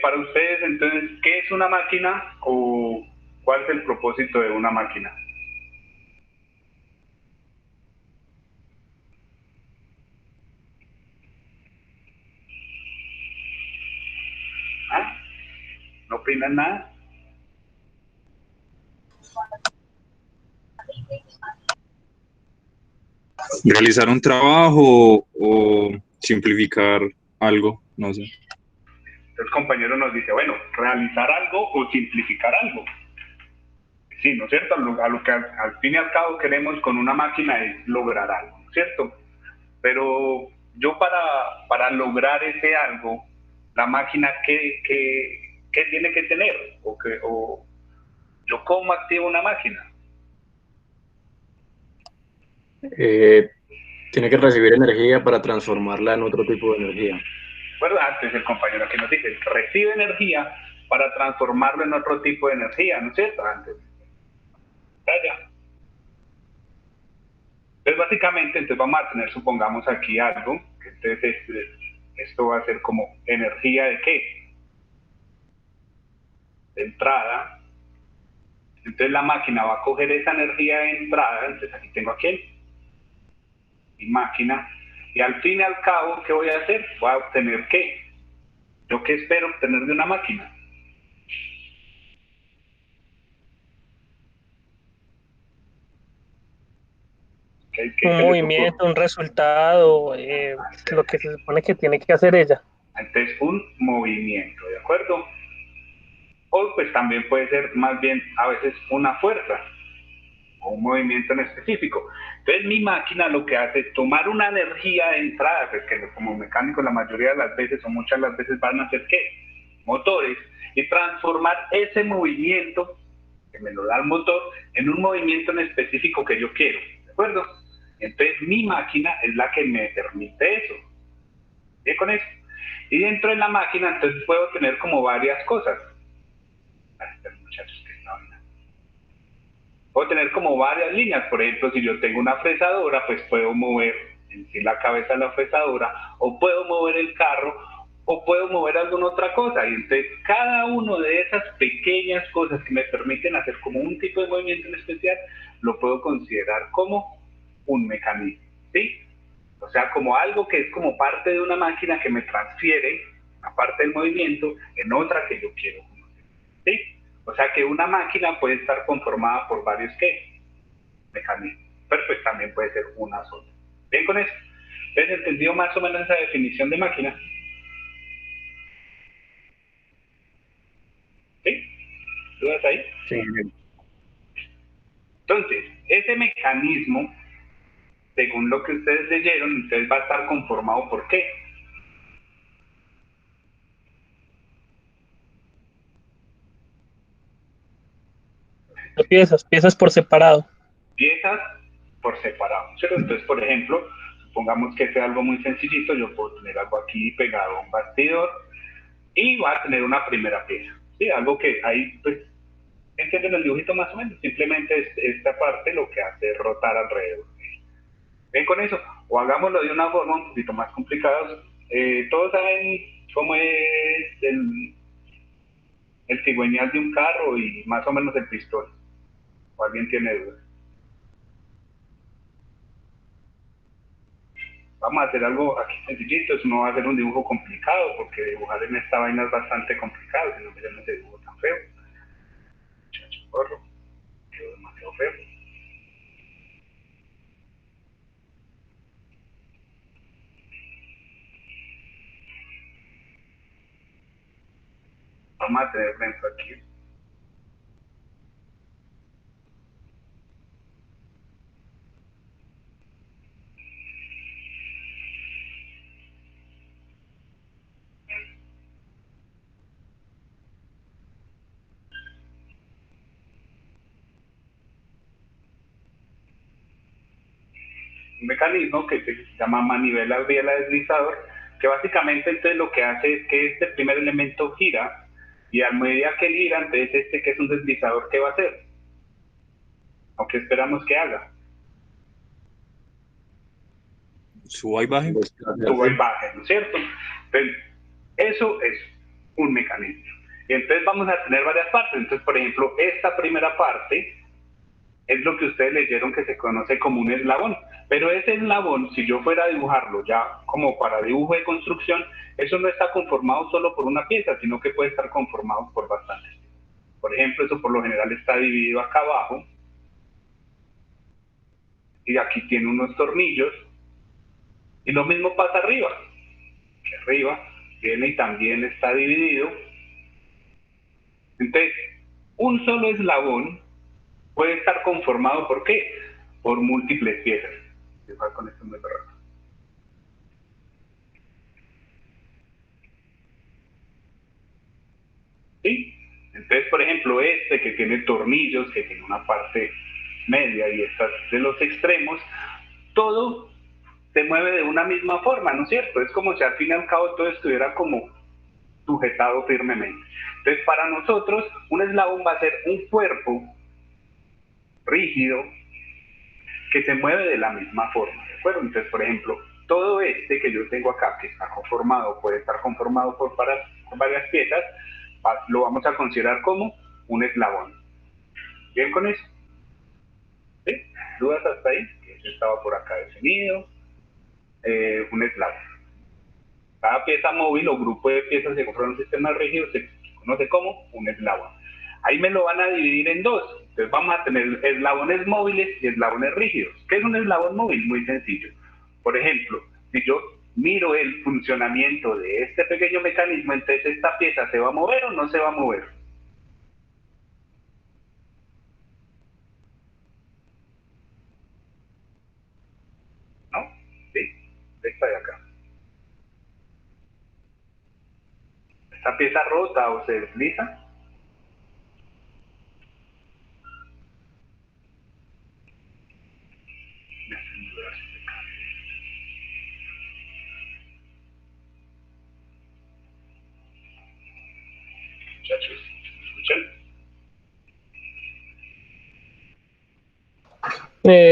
Para ustedes, entonces, ¿qué es una máquina o cuál es el propósito de una máquina? ¿Ah? ¿No opinan nada? Realizar un trabajo o simplificar algo, no sé. El compañero nos dice, bueno, realizar algo o simplificar algo. Sí, ¿no es cierto? A lo que al fin y al cabo queremos con una máquina es lograr algo, ¿no es cierto? Pero yo para lograr ese algo, la máquina, ¿qué tiene que tener? O yo cómo activo una máquina. Eh, Tiene que recibir energía para transformarla en otro tipo de energía. Bueno, antes el compañero que nos dice, recibe energía para transformarlo en otro tipo de energía, ¿no es cierto? Antes. Ya. Entonces, básicamente, entonces vamos a tener, supongamos aquí algo, que entonces esto va a ser como energía de qué? De entrada. Entonces la máquina va a coger esa energía de entrada, entonces aquí tengo aquí mi máquina, y al fin y al cabo, ¿qué voy a hacer? Voy a obtener qué? ¿Yo qué espero obtener de una máquina? ¿Qué Un se les ocurre? movimiento, un resultado, lo que se supone que tiene que hacer ella. Entonces, un movimiento, ¿de acuerdo? O pues también puede ser más bien a veces una fuerza o un movimiento en específico. Entonces mi máquina lo que hace es tomar una energía de entrada, pues que como mecánico la mayoría de las veces o muchas de las veces van a hacer ¿qué? Motores, y transformar ese movimiento que me lo da el motor en un movimiento en específico que yo quiero, ¿de acuerdo? Entonces mi máquina es la que me permite eso. ¿Sí con eso? Y dentro de la máquina entonces puedo tener como varias cosas. Muchachos que estaban. Puedo tener como varias líneas, por ejemplo, si yo tengo una fresadora, pues puedo mover en sí la cabeza de la fresadora, o puedo mover el carro, o puedo mover alguna otra cosa. Y entonces cada una de esas pequeñas cosas que me permiten hacer como un tipo de movimiento en especial, lo puedo considerar como un mecanismo, ¿sí? O sea, como algo que es como parte de una máquina que me transfiere una parte del movimiento en otra que yo quiero conocer, ¿sí? O sea que una máquina puede estar conformada por varios ¿qué? Mecanismos, pero pues también puede ser una sola. ¿Bien con eso? ¿Ves entendido más o menos esa definición de máquina? ¿Sí? ¿Dudas ahí? Sí. Entonces, ese mecanismo, según lo que ustedes leyeron, entonces va a estar conformado por ¿qué? Piezas por separado. Piezas por separado, ¿cierto? Entonces, por ejemplo, supongamos que sea algo muy sencillito, yo puedo tener algo aquí pegado a un bastidor y va a tener una primera pieza, ¿sí? Algo que ahí, pues, entienden el dibujito más o menos, simplemente esta parte lo que hace es rotar alrededor. ¿Ven con eso? O hagámoslo de una forma un poquito más complicada. Todos saben cómo es el cigüeñal de un carro y más o menos el pistón. ¿O alguien tiene dudas? Vamos a hacer algo aquí sencillito, eso no va a ser un dibujo complicado, porque dibujar en esta vaina es bastante complicado, si no miren ese dibujo tan feo. Muchacho, porro, quedó demasiado feo. Vamos a tener, por ejemplo, aquí. Un mecanismo que se llama manivela biela deslizador, que básicamente entonces lo que hace es que este primer elemento gira, y a medida que él gira, entonces este que es un deslizador, ¿qué va a hacer? ¿O qué esperamos que haga? Suba y baje. Suba y baje, ¿no es cierto? Entonces, eso es un mecanismo. Y entonces vamos a tener varias partes. Entonces, por ejemplo, esta primera parte es lo que ustedes leyeron que se conoce como un eslabón. Pero ese eslabón, si yo fuera a dibujarlo ya como para dibujo de construcción, eso no está conformado solo por una pieza, sino que puede estar conformado por bastantes. Por ejemplo, eso por lo general está dividido acá abajo, y aquí tiene unos tornillos, y lo mismo pasa arriba, que arriba viene y también está dividido. Entonces, un solo eslabón puede estar conformado, ¿por qué? Por múltiples piezas. Igual con esto muy raro. ¿Sí? Entonces, por ejemplo, este que tiene tornillos, que tiene una parte media y estas de los extremos, todo se mueve de una misma forma, ¿no es cierto? Es como si al fin y al cabo todo estuviera como sujetado firmemente. Entonces, para nosotros, un eslabón va a ser un cuerpo rígido que se mueve de la misma forma, ¿de acuerdo? Entonces, por ejemplo, todo este que yo tengo acá, que está conformado, puede estar conformado por varias piezas, lo vamos a considerar como un eslabón. ¿Bien con eso? ¿Sí? ¿Dudas hasta ahí? Que eso estaba por acá definido. Un eslabón. Cada pieza móvil o grupo de piezas que conforman un sistema rígido se conoce como un eslabón. Ahí me lo van a dividir en dos. Entonces vamos a tener eslabones móviles y eslabones rígidos. ¿Qué es un eslabón móvil? Muy sencillo. Por ejemplo, si yo miro el funcionamiento de este pequeño mecanismo, entonces esta pieza se va a mover o no se va a mover. ¿No? ¿Sí? Esta de acá. Esta pieza rota o se desliza. Muchachos, ¿me escuchan?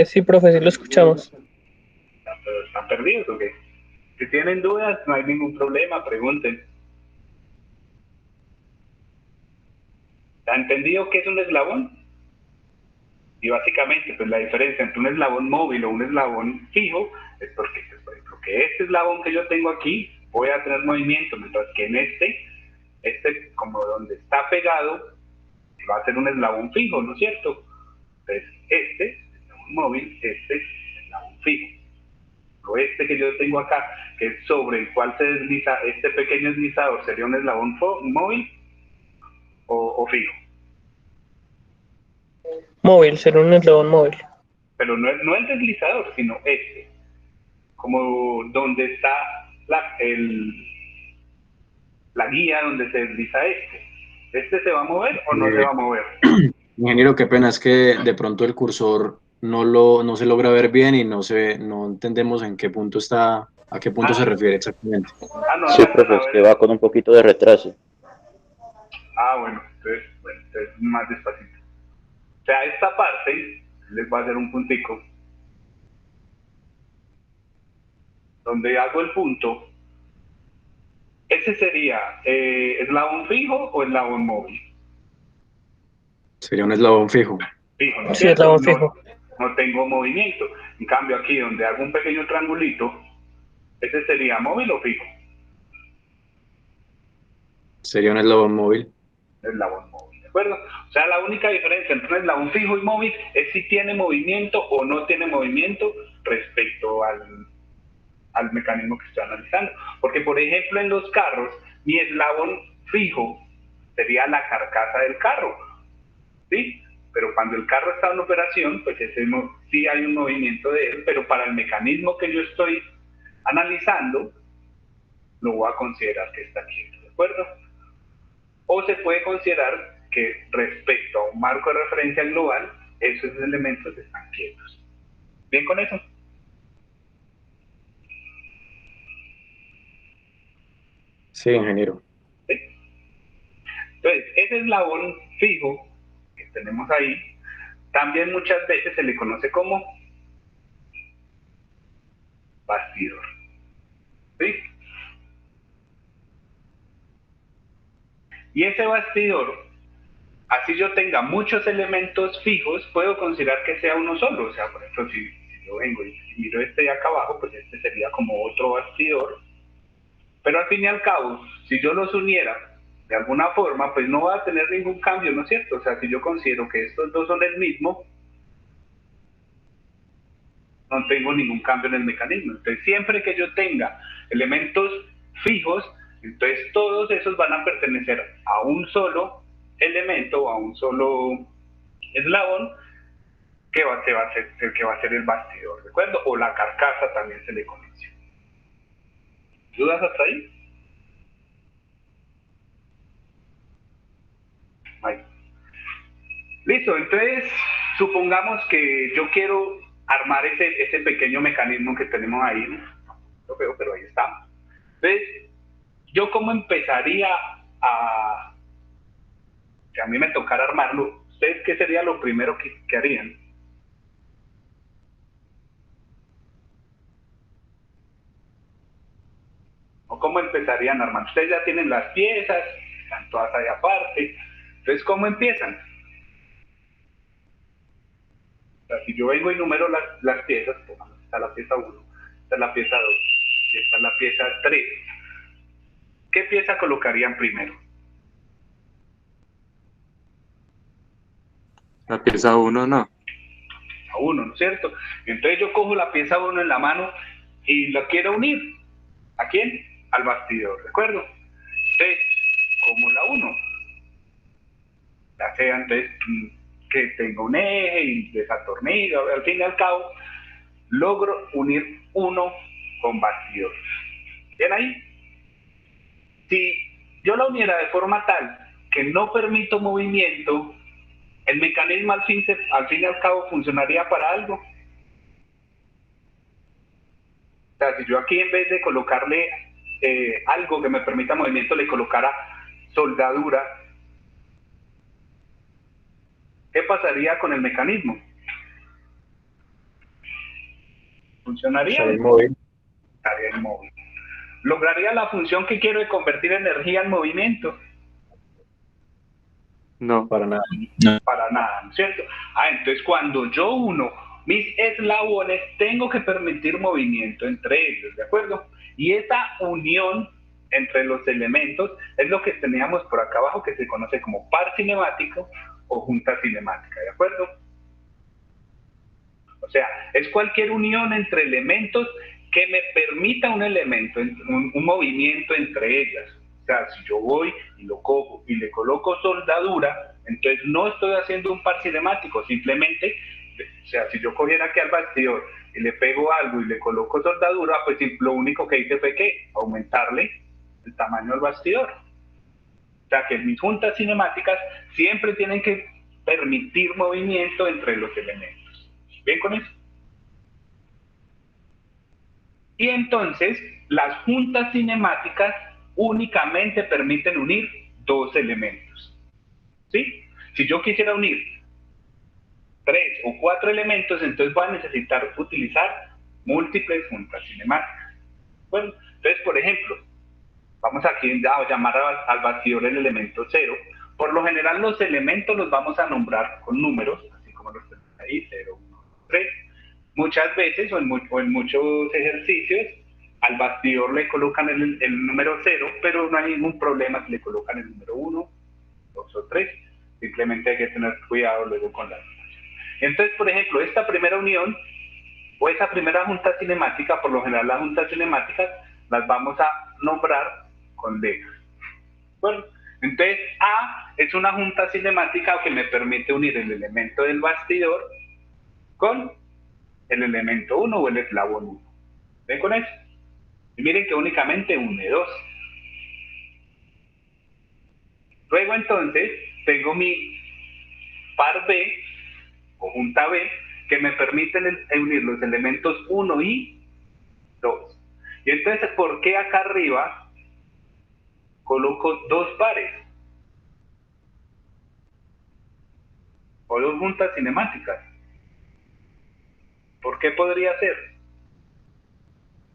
Sí, profe, sí lo escuchamos. ¿Están perdidos o qué? Si tienen dudas, no hay ningún problema, pregunten. ¿Han entendido qué es un eslabón? Y básicamente, pues la diferencia entre un eslabón móvil o un eslabón fijo es porque, pues, por ejemplo, que este eslabón que yo tengo aquí voy a tener movimiento, mientras que en este como donde está pegado, va a ser un eslabón fijo, ¿no es cierto? Entonces, este eslabón móvil, este eslabón fijo. O este que yo tengo acá, que es sobre el cual se desliza este pequeño deslizador, ¿sería un eslabón móvil o fijo? Móvil, ser un eslabón móvil. Pero no el deslizador, sino este, como donde está la guía donde se desliza este. ¿Este se va a mover o no se va a mover? Ingeniero, qué pena, es que de pronto el cursor no se logra ver bien y no entendemos en qué punto está, a qué punto se refiere exactamente. No Sí, alcanzan profe, a es que ver. va con un poquito de retraso. Bueno, entonces más despacito. O sea, esta parte, les voy a hacer un puntico, donde hago el punto. ¿Ese sería eslabón fijo o eslabón móvil? Sería un eslabón fijo. Fijo, ¿no es Sí, cierto? eslabón fijo. No tengo movimiento. En cambio aquí, donde hago un pequeño triangulito, ¿ese sería móvil o fijo? Sería un eslabón móvil. Eslabón móvil, ¿de acuerdo? O sea, la única diferencia entre un eslabón fijo y móvil es si tiene movimiento o no tiene movimiento respecto al mecanismo que estoy analizando. Porque, por ejemplo, en los carros, mi eslabón fijo sería la carcasa del carro, ¿sí? Pero cuando el carro está en operación, pues sí hay un movimiento de él, pero para el mecanismo que yo estoy analizando, lo voy a considerar que está quieto, ¿de acuerdo? O se puede considerar que respecto a un marco de referencia global, esos elementos están quietos. ¿Bien con eso? Sí, ingeniero. ¿Sí? Entonces, ese eslabón fijo que tenemos ahí, también muchas veces se le conoce como bastidor. ¿Sí? Y ese bastidor, así yo tenga muchos elementos fijos, puedo considerar que sea uno solo. O sea, por ejemplo, si yo vengo y miro este de acá abajo, pues este sería como otro bastidor. Pero al fin y al cabo, si yo los uniera de alguna forma, pues no va a tener ningún cambio, ¿no es cierto? O sea, si yo considero que estos dos son el mismo, no tengo ningún cambio en el mecanismo. Entonces, siempre que yo tenga elementos fijos, entonces todos esos van a pertenecer a un solo elemento o a un solo eslabón que va a ser el bastidor, ¿de acuerdo? O la carcasa también se le conoce. ¿Dudas hasta ahí? Ahí. Listo, entonces supongamos que yo quiero armar ese pequeño mecanismo que tenemos ahí, ¿no? Lo veo, pero ahí está. Entonces, ¿yo cómo empezaría a... Si a mí me tocara armarlo, ¿ustedes qué sería lo primero que harían? ¿O cómo empezarían a armar? Ustedes ya tienen las piezas, están todas ahí aparte. Entonces, ¿cómo empiezan? O sea, si yo vengo y numero las piezas, pues, está la pieza 1, está la pieza 2 y está la pieza 3. ¿Qué pieza colocarían primero? La pieza 1 no. A 1, ¿no es cierto? Entonces yo cojo la pieza 1 en la mano y la quiero unir. ¿A quién? Al bastidor, ¿de acuerdo? Entonces, como la 1, ya sea entonces que tenga un eje y desatornillo, al fin y al cabo, logro unir 1 con bastidor. ¿Bien ahí? Si yo la uniera de forma tal que no permito movimiento, el mecanismo al fin y al cabo funcionaría para algo. O sea, si yo aquí en vez de colocarle algo que me permita movimiento, le colocara soldadura, ¿qué pasaría con el mecanismo? ¿Funcionaría? Estaría inmóvil. Estaría inmóvil. ¿Lograría la función que quiero de convertir energía en movimiento? No. Para nada. Para nada, ¿no es cierto? Entonces cuando yo uno mis eslabones, tengo que permitir movimiento entre ellos, ¿de acuerdo? Y esa unión entre los elementos es lo que teníamos por acá abajo, que se conoce como par cinemático o junta cinemática, ¿de acuerdo? O sea, es cualquier unión entre elementos que me permita un elemento, un movimiento entre ellas. O sea, si yo voy y lo cojo y le coloco soldadura, entonces no estoy haciendo un par cinemático, simplemente, o sea, si yo cogiera aquí al bastidor y le pego algo y le coloco soldadura, pues lo único que hice fue que aumentarle el tamaño del bastidor. O sea, que mis juntas cinemáticas siempre tienen que permitir movimiento entre los elementos. ¿Bien con eso? Y entonces, las juntas cinemáticas únicamente permiten unir 2 elementos. ¿Sí? Si yo quisiera unir 3 o 4 elementos, entonces voy a necesitar utilizar múltiples juntas cinemáticas. Bueno, entonces, por ejemplo, vamos aquí a llamar al bastidor el elemento 0. Por lo general, los elementos los vamos a nombrar con números, así como los tenemos ahí, 0, 1, 3. Muchas veces o en muchos ejercicios al bastidor le colocan el número 0, pero no hay ningún problema si le colocan el número 1, 2 o 3. Simplemente hay que tener cuidado luego con la notación. Entonces, por ejemplo, esta primera unión o esa primera junta cinemática, por lo general las juntas cinemáticas las vamos a nombrar con letras. Bueno, entonces A es una junta cinemática que me permite unir el elemento del bastidor con el elemento 1 o el eslabón 1. ¿Ven con eso? Y miren que únicamente une 2. Luego entonces tengo mi par B o junta B que me permiten unir los elementos 1 y 2. Y entonces, ¿por qué acá arriba coloco 2 pares? O 2 juntas cinemáticas. ¿Por qué podría ser?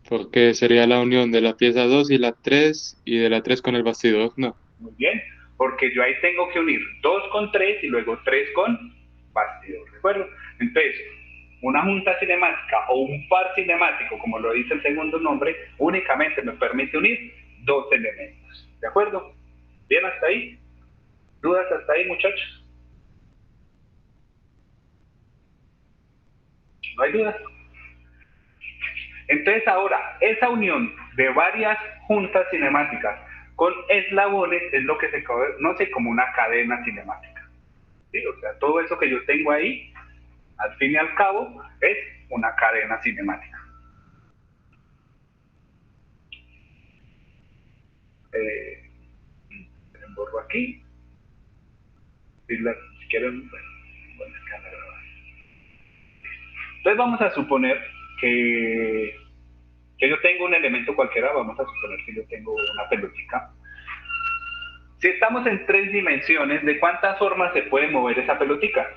Porque sería la unión de la pieza 2 y la 3 y de la 3 con el bastidor, no. Muy bien, porque yo ahí tengo que unir 2 con 3 y luego 3 con bastidor, ¿de acuerdo? Entonces, una junta cinemática o un par cinemático, como lo dice el segundo nombre, únicamente me permite unir 2 elementos, ¿de acuerdo? ¿Bien hasta ahí? ¿Dudas hasta ahí, muchachos? ¿No hay dudas? Entonces ahora, esa unión de varias juntas cinemáticas con eslabones es lo que se conoce como una cadena cinemática. ¿Sí? O sea, todo eso que yo tengo ahí, al fin y al cabo, es una cadena cinemática. Borro aquí. Si quieren, bueno, entonces vamos a suponer que yo tengo un elemento cualquiera, vamos a suponer que yo tengo una pelotica. Si estamos en 3 dimensiones, ¿de cuántas formas se puede mover esa pelotica?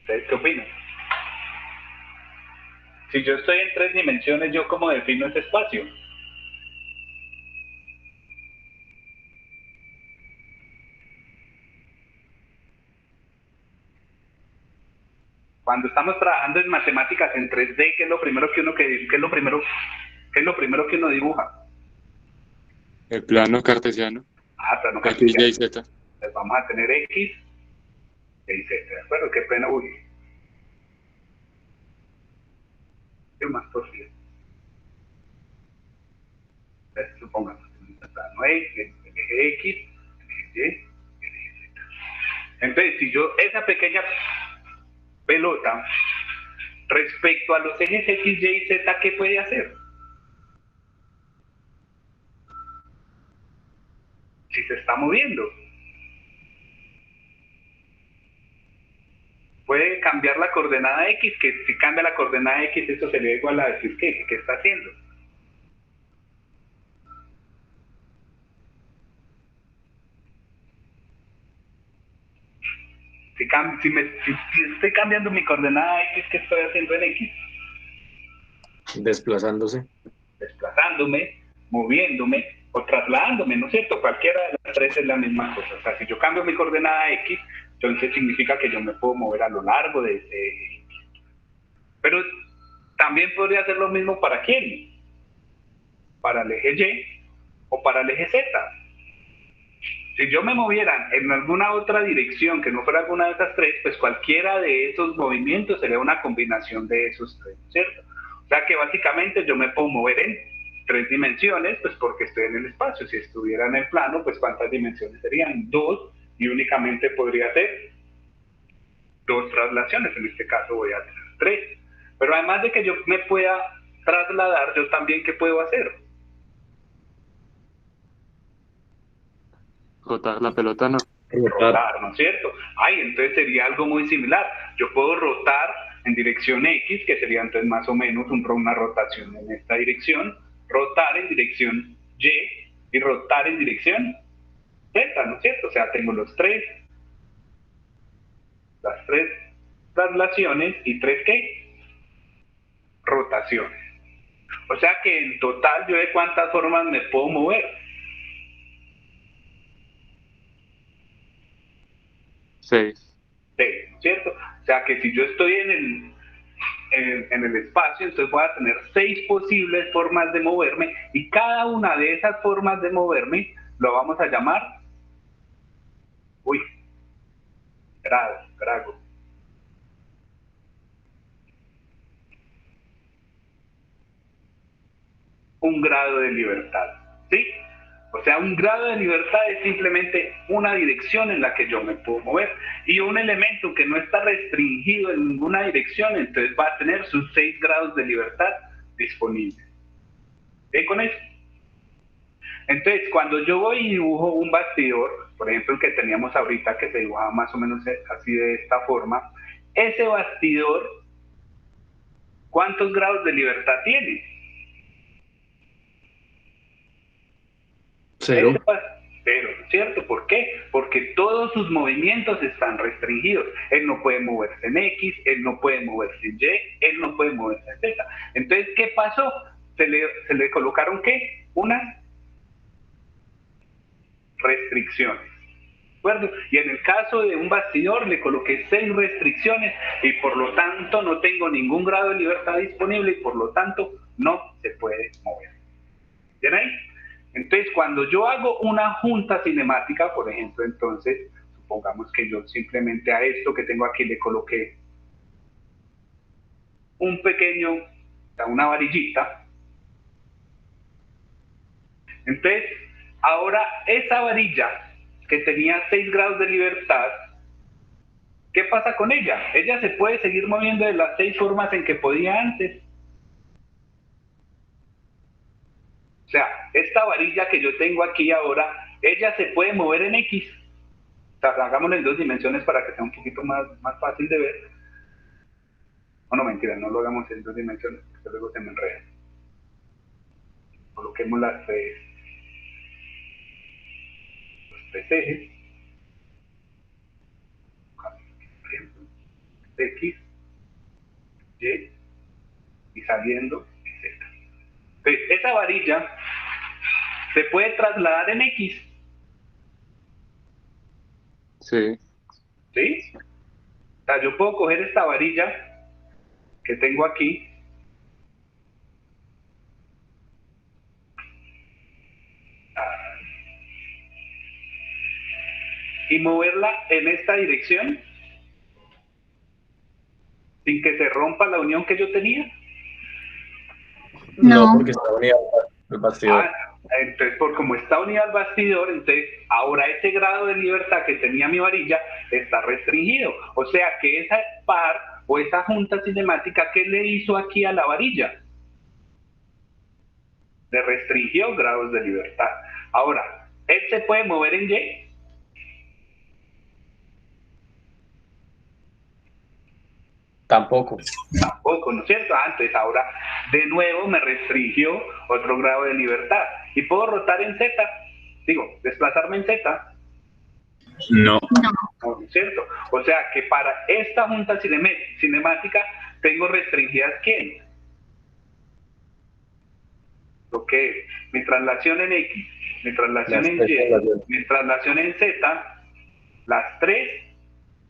¿Ustedes qué opinan? Si yo estoy en 3 dimensiones, ¿yo cómo defino ese espacio? Cuando estamos trabajando en matemáticas en 3D, ¿qué es lo primero que uno dibuja? El plano cartesiano. Plano X, Y, cartesiano. Z. Entonces vamos a tener X, Y, Z, ¿de acuerdo? Qué pena, uy. ¿Qué más por fin? Entonces, supongamos, el plano X, el eje X, el eje Y, el eje Z. Entonces, si yo, esa pequeña pelota, respecto a los ejes X, Y y Z, ¿qué puede hacer? Si se está moviendo. Puede cambiar la coordenada X, que si cambia la coordenada X, eso sería igual a decir ¿qué está haciendo? Si estoy cambiando mi coordenada X, ¿qué estoy haciendo en X? Desplazándose. Desplazándome, moviéndome o trasladándome, ¿no es cierto? Cualquiera de las 3 es la misma cosa. O sea, si yo cambio mi coordenada X, entonces significa que yo me puedo mover a lo largo de ese eje. Pero también podría hacer lo mismo para quién. Para el eje Y o para el eje Z. Si yo me moviera en alguna otra dirección que no fuera alguna de esas 3, pues cualquiera de esos movimientos sería una combinación de esos 3, ¿cierto? O sea que básicamente yo me puedo mover en 3 dimensiones, pues porque estoy en el espacio. Si estuviera en el plano, pues ¿cuántas dimensiones serían? 2, y únicamente podría hacer 2 traslaciones. En este caso voy a tener 3. Pero además de que yo me pueda trasladar, yo también, ¿qué puedo hacer? Rotar la pelota, no. Rotar, ¿no es cierto? Entonces sería algo muy similar. Yo puedo rotar en dirección X, que sería entonces más o menos una rotación en esta dirección, rotar en dirección Y y rotar en dirección Z, ¿no es cierto? O sea, tengo las 3 traslaciones y 3 ¿qué? Rotaciones. O sea que en total, ¿yo de cuántas formas me puedo mover? 6. 6, ¿no es cierto? O sea que si yo estoy en el espacio, entonces voy a tener 6 posibles formas de moverme, y cada una de esas formas de moverme lo vamos a llamar grado. Un grado de libertad, ¿sí? O sea, un grado de libertad es simplemente una dirección en la que yo me puedo mover, y un elemento que no está restringido en ninguna dirección, entonces va a tener sus 6 grados de libertad disponibles. ¿Ven con eso? Entonces, cuando yo voy y dibujo un bastidor, por ejemplo el que teníamos ahorita, que se dibujaba más o menos así de esta forma, ese bastidor, ¿cuántos grados de libertad tiene? 0. 0, ¿cierto? ¿Por qué? Porque todos sus movimientos están restringidos. Él no puede moverse en X, él no puede moverse en Y, él no puede moverse en Z. Entonces, ¿qué pasó? se le colocaron ¿qué? Unas restricciones. ¿De acuerdo? Y en el caso de un bastidor le coloqué 6 restricciones y por lo tanto no tengo ningún grado de libertad disponible y por lo tanto no se puede mover. ¿Bien ahí? Entonces, cuando yo hago una junta cinemática, por ejemplo, entonces, supongamos que yo simplemente a esto que tengo aquí le coloqué un pequeño, una varillita. Entonces, ahora esa varilla que tenía 6 grados de libertad, ¿qué pasa con ella? Ella se puede seguir moviendo de las 6 formas en que podía antes. O sea, esta varilla que yo tengo aquí ahora, ella se puede mover en X. O sea, hagámoslo en 2 dimensiones para que sea un poquito más fácil de ver. No, mentira, no lo hagamos en 2 dimensiones, porque luego se me enreda. Coloquemos los 3 ejes. Por ejemplo, X, Y y saliendo Z. Entonces, esa varilla se puede trasladar en X. Sí. ¿Sí? O sea, yo puedo coger esta varilla que tengo aquí y moverla en esta dirección sin que se rompa la unión que yo tenía. No, porque está unida al bastidor. Entonces, por como está unida al bastidor, entonces ahora ese grado de libertad que tenía mi varilla está restringido. O sea que esa par o esa junta cinemática, ¿qué le hizo aquí a la varilla? Le restringió grados de libertad. Ahora, ¿él se puede mover en Y? Tampoco. Tampoco, ¿no es cierto? Antes, ahora de nuevo me restringió otro grado de libertad. ¿Y puedo rotar en Z? Digo, desplazarme en Z. No. No, ¿no es cierto? O sea que para esta junta cinemática tengo restringidas ¿quién? Lo que es mi traslación en X, mi traslación en Y, mi traslación en Z, las 3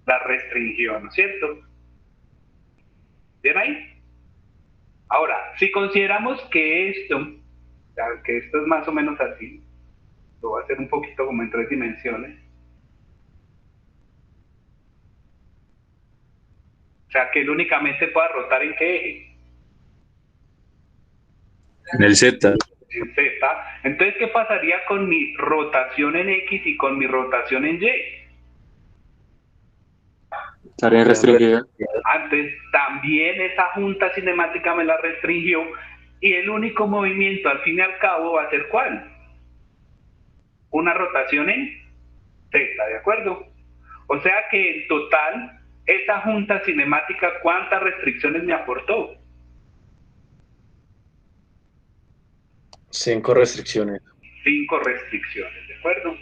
las restringió, ¿no es cierto? ¿Bien ahí? Ahora, si consideramos que esto es más o menos así, lo voy a hacer un poquito como en 3 dimensiones. O sea, que él únicamente pueda rotar ¿en qué eje? En el Z. En Z. Entonces, ¿qué pasaría con mi rotación en X y con mi rotación en Y? Estaría restringida. Antes también esa junta cinemática me la restringió y el único movimiento al fin y al cabo va a ser ¿cuál? Una rotación en Z, ¿de acuerdo? O sea que en total esa junta cinemática, ¿cuántas restricciones me aportó? 5 restricciones. 5 restricciones, ¿de acuerdo?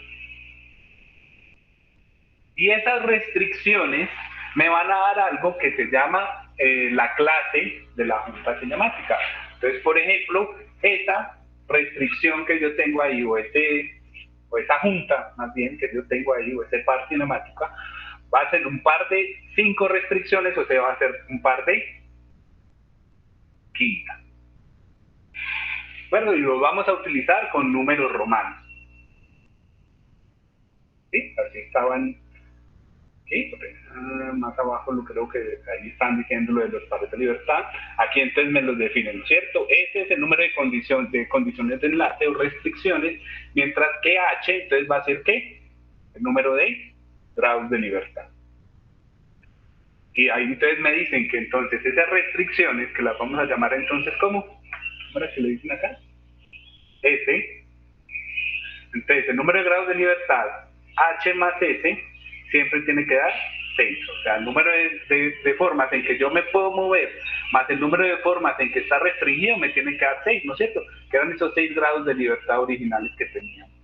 Y esas restricciones me van a dar algo que se llama la clase de la junta cinemática. Entonces, por ejemplo, esa restricción que yo tengo ahí, o esa junta, más bien, que yo tengo ahí, o ese par cinemática, va a ser un par de 5 restricciones, o sea, va a ser un par de quinta. Bueno, y lo vamos a utilizar con números romanos. ¿Sí? Así estaban. ¿Sí? Más abajo lo creo que ahí están diciendo lo de los pares de libertad. Aquí entonces me los definen, ¿no es cierto? Ese es el número de condiciones de enlace o restricciones, mientras que H entonces va a ser ¿qué? El número de grados de libertad. Y ahí entonces me dicen que entonces esas restricciones, que las vamos a llamar entonces ¿cómo? ¿Cómo se le dicen acá? S. Entonces el número de grados de libertad H más S siempre tiene que dar 6. O sea, el número de formas en que yo me puedo mover más el número de formas en que está restringido me tiene que dar 6, ¿no es cierto? Que eran esos 6 grados de libertad originales que teníamos.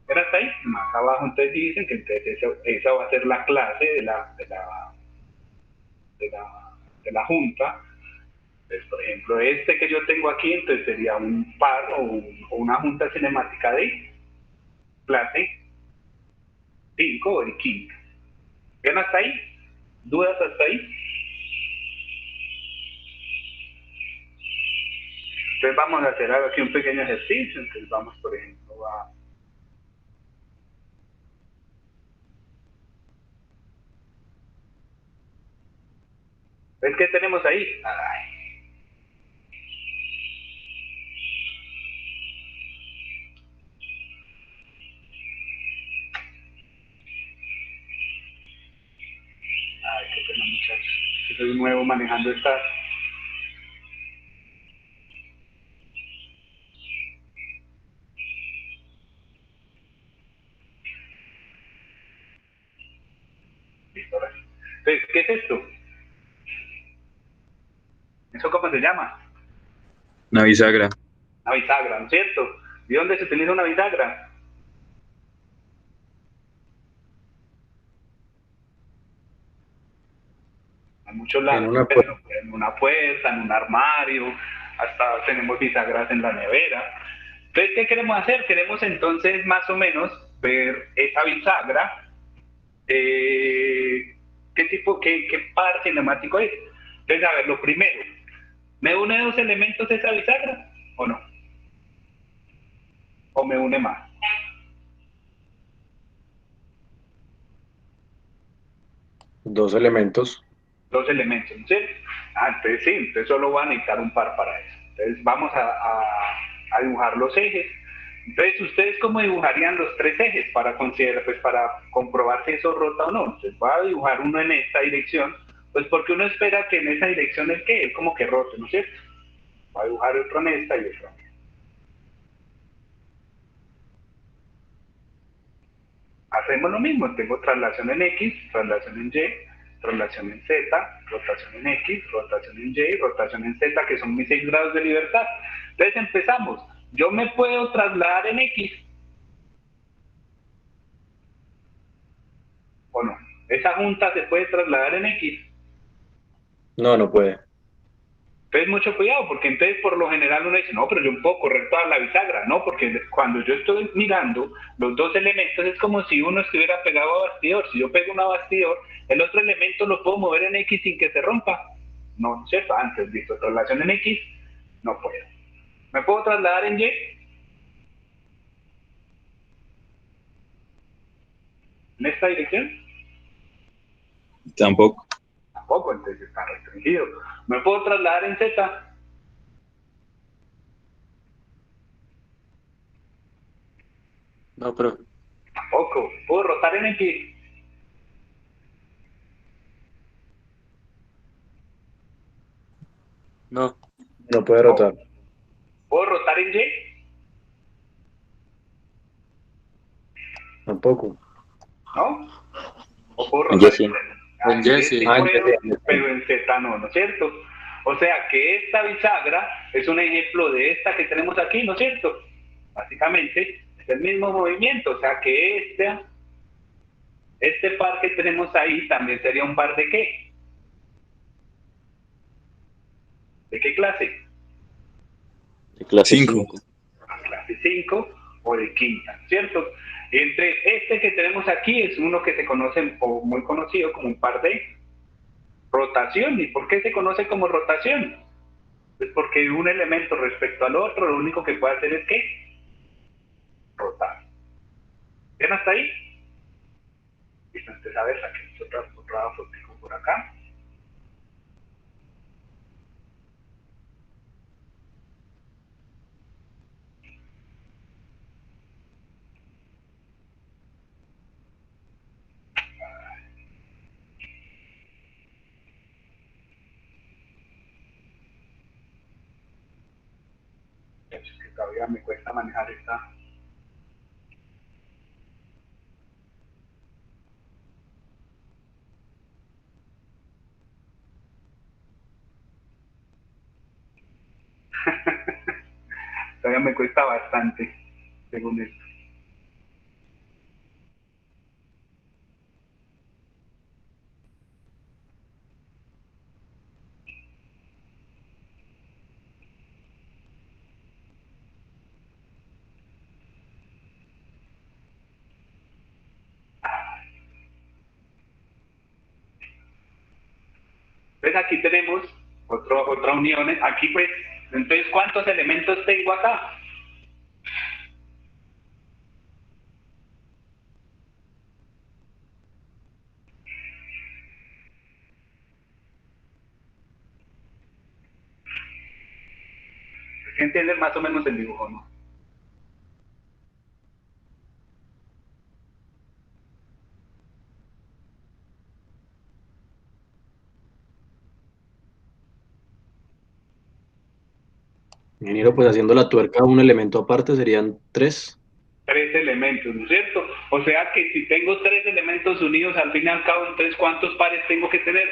¿Era hasta ahí? Más abajo entonces dicen que entonces esa va a ser la clase de la junta. Entonces, por ejemplo, este que yo tengo aquí, entonces sería un par o una junta cinemática de clase 5 o de quinta. ¿Bien hasta ahí? ¿Dudas hasta ahí? Entonces vamos a hacer aquí un pequeño ejercicio. Entonces vamos, por ejemplo, a... ¿Ves qué tenemos ahí? Ay. Ay, qué pena, muchachos. Yo soy nuevo manejando estas. Listo, ahora sí. Entonces, ¿qué es esto? ¿Eso cómo se llama? Una bisagra. Una bisagra, ¿no es cierto? ¿Y dónde se utiliza una bisagra? En muchos En lados, una ¿cierto? En una puerta, en un armario, hasta tenemos bisagras en la nevera. Entonces, ¿qué queremos hacer? Queremos entonces más o menos ver esa bisagra, qué tipo, qué par cinemático es. Entonces, a ver, lo primero, ¿me une dos elementos esa bisagra o no? ¿O me une más? dos elementos. Dos elementos, ¿no es cierto? Ah, entonces sí, entonces solo van a necesitar un par para eso. Entonces vamos a dibujar los ejes. Entonces, ¿ustedes cómo dibujarían los tres ejes para considerar, pues para comprobar si eso rota o no? Entonces voy a dibujar uno en esta dirección, pues porque uno espera que en esa dirección el que es como que rote, ¿no es cierto? Voy a dibujar otro en esta y otro en esta. Hacemos lo mismo, tengo traslación en X, traslación en Y, traslación en Z, rotación en X, rotación en Y, rotación en Z, que son mis 6 grados de libertad. Entonces empezamos. Yo me puedo trasladar en X o no. Esa junta se puede trasladar en X. No, no puede. Entonces mucho cuidado, porque entonces por lo general uno dice, no, pero yo puedo correr toda la bisagra, ¿no? Porque cuando yo estoy mirando los dos elementos es como si uno estuviera pegado a bastidor. Si yo pego una bastidor, el otro elemento lo puedo mover en X sin que se rompa. No, ¿no es cierto? Antes, visto traslación en X, no puedo. ¿Me puedo trasladar en Y? ¿En esta dirección? Tampoco. Tampoco, entonces está restringido. ¿Me puedo trasladar en Z? No, pero Tampoco. ¿Puedo rotar en X? no, No puede No. rotar. ¿Puedo rotar en Y? Tampoco. ¿No? ¿O puedo en rotar Jesse. En en Y Jesse. sí Ah, puedo, entendí. pero en Z no, ¿no es cierto? O sea que esta bisagra es un ejemplo de esta que tenemos aquí, ¿no es cierto? Básicamente es el mismo movimiento, o sea que este par que tenemos ahí también sería un par de ¿qué? ¿De qué clase? De clase 5. 5. Clase 5 o de quinta, ¿cierto? Entre este que tenemos aquí es uno que se conoce o muy conocido como un par de rotación. ¿Y por qué se conoce como rotación? Pues porque un elemento respecto al otro lo único que puede hacer es ¿qué? Rotar. ¿Bien hasta ahí? Listo, entonces a ver, saquemos otra fotico por acá. Es que todavía me cuesta manejar esta. Todavía me cuesta bastante, según esto. Entonces aquí tenemos otra unión, aquí pues, entonces ¿cuántos elementos tengo acá? ¿Se entiende más o menos el dibujo, no? Ingeniero, pues haciendo la tuerca un elemento aparte serían 3. Tres elementos, ¿no es cierto? O sea que si tengo tres elementos unidos, al fin y al cabo, entonces ¿cuántos pares tengo que tener?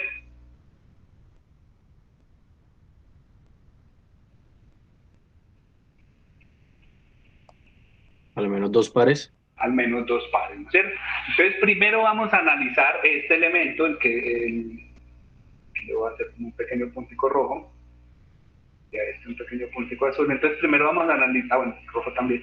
Al menos 2 pares. Al menos dos pares, ¿no es cierto? Entonces primero vamos a analizar este elemento, le voy a hacer como un pequeño puntico rojo, ya un pequeño puntico azul. Entonces primero vamos a analizar, bueno, rojo también.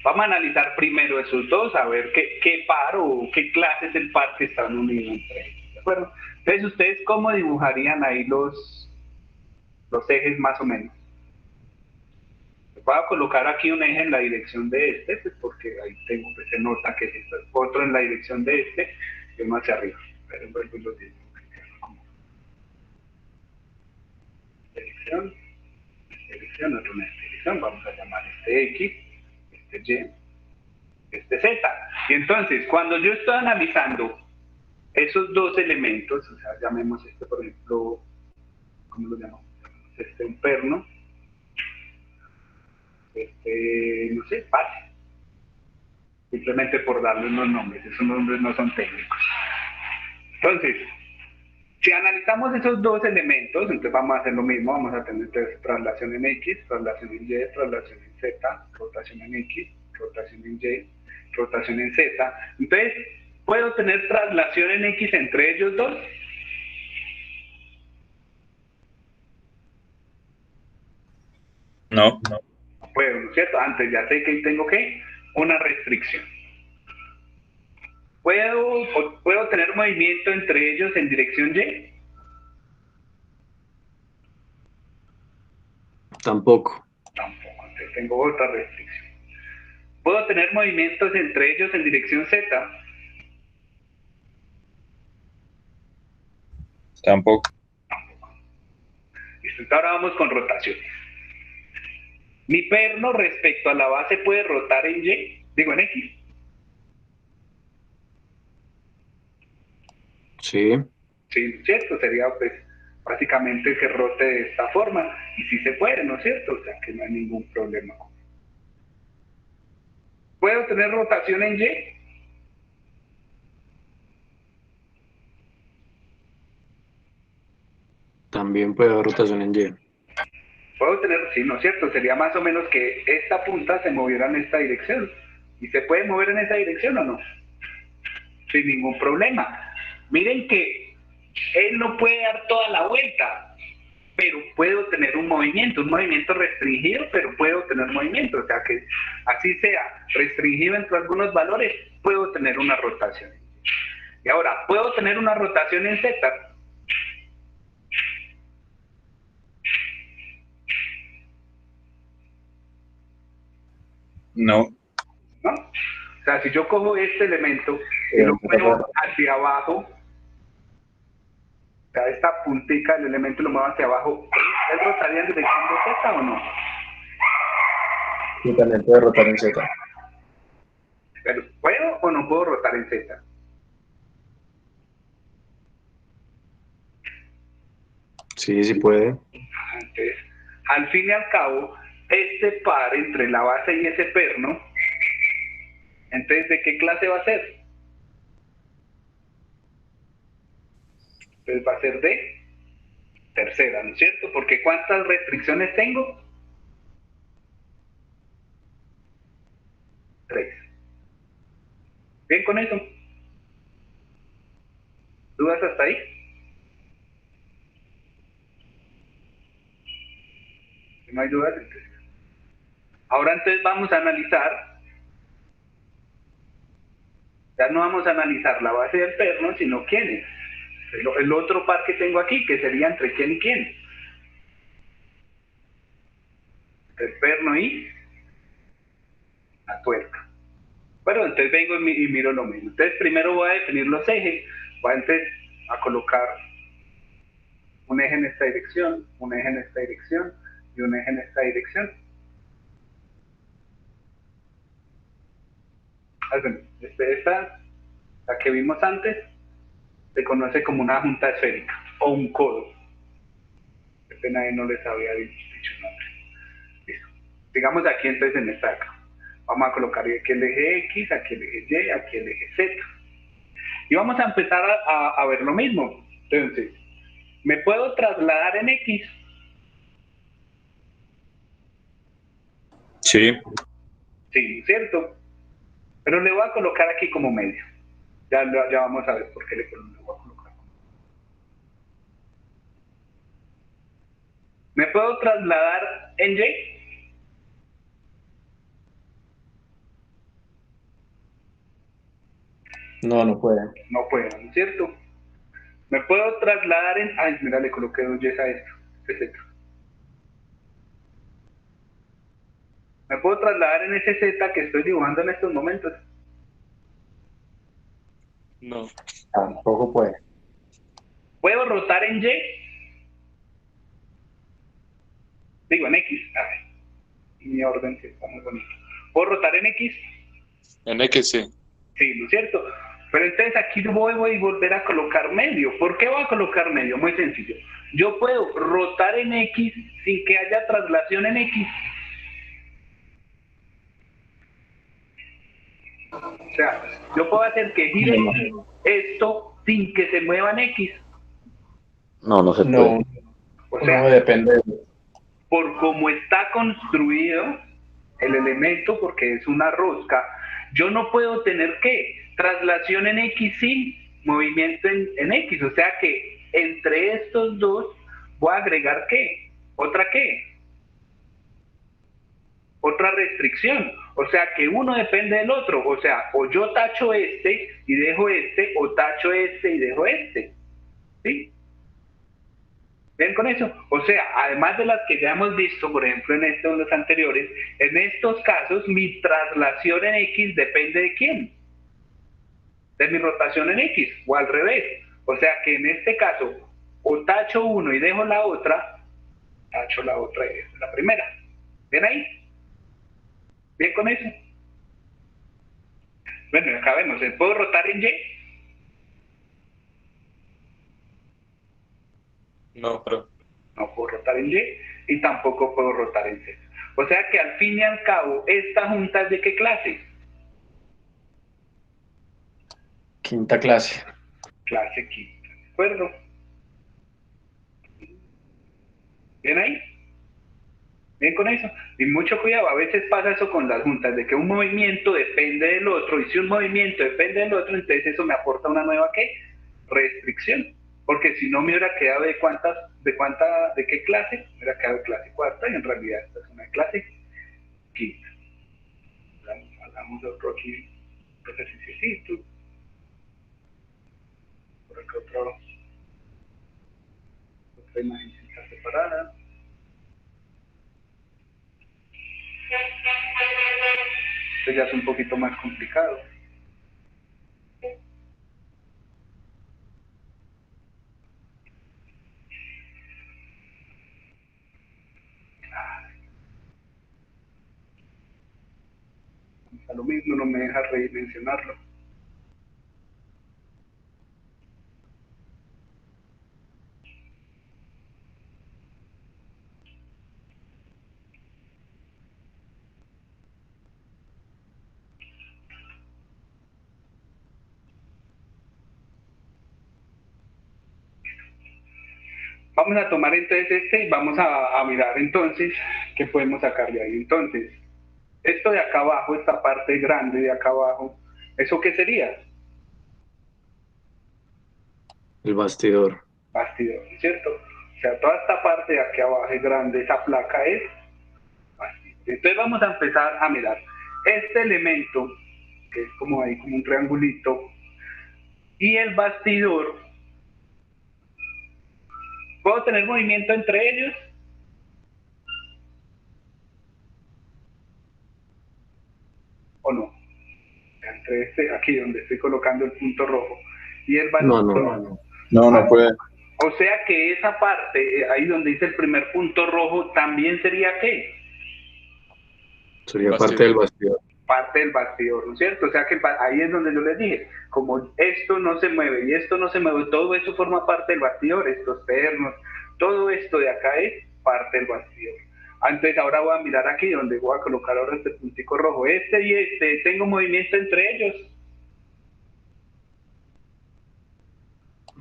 Vamos a analizar primero esos dos, a ver qué par o qué clase es el par que están unidos entre ellos, ¿de acuerdo? Entonces, ¿ustedes cómo dibujarían ahí los ejes más o menos? Voy a colocar aquí un eje en la dirección de este, pues porque ahí tengo, pues se nota que es esto, otro en la dirección de este y uno hacia arriba. Pero vuelvo y lo digo. Dirección, otro en esta dirección, vamos a llamar este X, este Y, este Z. Y entonces, cuando yo estoy analizando esos dos elementos, o sea, llamemos este, por ejemplo, ¿cómo lo llamamos? Este un perno, no sé, base. Simplemente por darle unos nombres, esos nombres no son técnicos. Entonces, si analizamos esos dos elementos, entonces vamos a hacer lo mismo, vamos a tener traslación en X, traslación en Y, traslación en Z, rotación en X, rotación en Y, rotación en Z. Entonces, ¿puedo tener traslación en X entre ellos dos? No. No puedo, ¿no es cierto? Antes ya sé que tengo que una restricción. ¿Puedo tener movimiento entre ellos en dirección Y? Tampoco. Tampoco, entonces tengo otra restricción. ¿Puedo tener movimientos entre ellos en dirección Z? Tampoco. Listo, ahora vamos con rotaciones. Mi perno respecto a la base puede rotar en Y, digo en X. Sí. Sí, ¿cierto? Sería pues básicamente que rote de esta forma. Y sí se puede, ¿no es cierto? O sea que no hay ningún problema. ¿Puedo tener rotación en Y? También puede haber rotación en Y. Puedo tener, sí, ¿no es cierto? Sería más o menos que esta punta se moviera en esta dirección. ¿Y se puede mover en esa dirección o no? Sin ningún problema. Miren que él no puede dar toda la vuelta, pero puedo tener un movimiento restringido, pero puedo tener movimiento. O sea que así sea restringido entre algunos valores, puedo tener una rotación. Y ahora, ¿puedo tener una rotación en Z? No. ¿No? O sea, si yo cojo este elemento y lo muevo hacia abajo, o sea, esta puntica del elemento lo muevo hacia abajo, ¿él rotaría en dirección de Z o no? Sí, también puede rotar en Z. Pero, ¿puedo o no puedo rotar en Z? Sí, sí puede. Entonces, al fin y al cabo, este par entre la base y ese perno, entonces, ¿de qué clase va a ser? Pues va a ser de tercera, ¿no es cierto? Porque ¿cuántas restricciones tengo? 3. ¿Bien con eso? ¿Dudas hasta ahí? Si no hay dudas, entonces. Ahora entonces vamos a analizar, ya no vamos a analizar la base del perno, sino quiénes. el otro par que tengo aquí, que sería entre quién y quién. Entre el perno y la tuerca. Bueno, entonces vengo y miro lo mismo. Entonces primero voy a definir los ejes. Voy entonces a colocar un eje en esta dirección, un eje en esta dirección y un eje en esta dirección. Esta, la que vimos antes, se conoce como una junta esférica o un codo. Qué pena ahí no les había dicho el nombre. Listo. Digamos aquí entonces en esta acá. Vamos a colocar aquí el eje X, aquí el eje Y, aquí el eje Z. Y vamos a empezar a ver lo mismo. Entonces, me puedo trasladar en X. Sí. Sí, ¿cierto? Pero le voy a colocar aquí como medio. Ya vamos a ver por qué le voy a colocar. ¿Me puedo trasladar en Y? No, no puede. No puedo, ¿no es cierto? ¿Me puedo trasladar en...? Ay, mira, le coloqué 2 Y a esto. Z. ¿Me puedo trasladar en ese Z que estoy dibujando en estos momentos? No. Tampoco puede. ¿Puedo rotar en Y? Digo, en X. Ay, mi orden sí está muy bonito. ¿Puedo rotar en X? En X sí. Sí, ¿no es cierto? Pero entonces aquí voy a volver a colocar medio. ¿Por qué voy a colocar medio? Muy sencillo. Yo puedo rotar en X sin que haya traslación en X. O sea, yo puedo hacer que gire esto sin que se mueva en X. No, no se No, puede. O sea, no depende. por cómo está construido el elemento, porque es una rosca, yo no puedo tener ¿qué? Traslación en X sin movimiento en X. O sea que entre estos dos voy a agregar ¿qué? ¿Otra qué? Otra restricción. O sea que uno depende del otro. O sea, o yo tacho este y dejo este, o tacho este y dejo este. ¿Sí? ¿Ven con eso? O sea, además de las que ya hemos visto, por ejemplo, en los anteriores, en estos casos mi traslación en X depende de quién, de mi rotación en X, o al revés. O sea que en este caso, o tacho uno y dejo la otra, tacho la otra y dejo la primera. ¿Ven ahí? ¿Bien con eso? Bueno, acá vemos, ¿puedo rotar en Y? No, pero. No puedo rotar en Y y tampoco puedo rotar en Z. O sea que al fin y al cabo, ¿esta junta es de qué clase? Quinta clase. Clase quinta, ¿de acuerdo? ¿Bien ahí? Bien con eso. Y mucho cuidado, a veces pasa eso con las juntas, de que un movimiento depende del otro, y si un movimiento depende del otro, entonces eso me aporta una nueva ¿qué? Restricción. Porque si no me hubiera quedado de qué clase, me hubiera quedado de clase cuarta, y en realidad esta es una clase quinta. Hagamos otro aquí, otro ejercicio. Por acá otra imagen separada. Esto ya es un poquito más complicado. A lo mismo no me deja redimensionarlo. Vamos a tomar entonces este y vamos a mirar entonces qué podemos sacar de ahí. Entonces, esto de acá abajo, esta parte grande de acá abajo, ¿eso qué sería? El bastidor. Bastidor, ¿cierto? O sea, toda esta parte de aquí abajo es grande, esa placa es bastidor. Entonces vamos a empezar a mirar este elemento, que es como ahí, como un triangulito, y el bastidor ¿Puedo tener movimiento entre ellos? ¿O no? Entre este, aquí donde estoy colocando el punto rojo y el valor. No puede. O sea que esa parte, ahí donde dice el primer punto rojo, también sería ¿qué? Sería Bastidor. parte del bastidor. Parte del bastidor, ¿no es cierto? O sea que ahí es donde yo les dije, como esto no se mueve y esto no se mueve, todo eso forma parte del bastidor, estos pernos, todo esto de acá es parte del bastidor. Entonces ahora voy a mirar aquí donde voy a colocar ahora este puntico rojo, este y este, tengo movimiento entre ellos.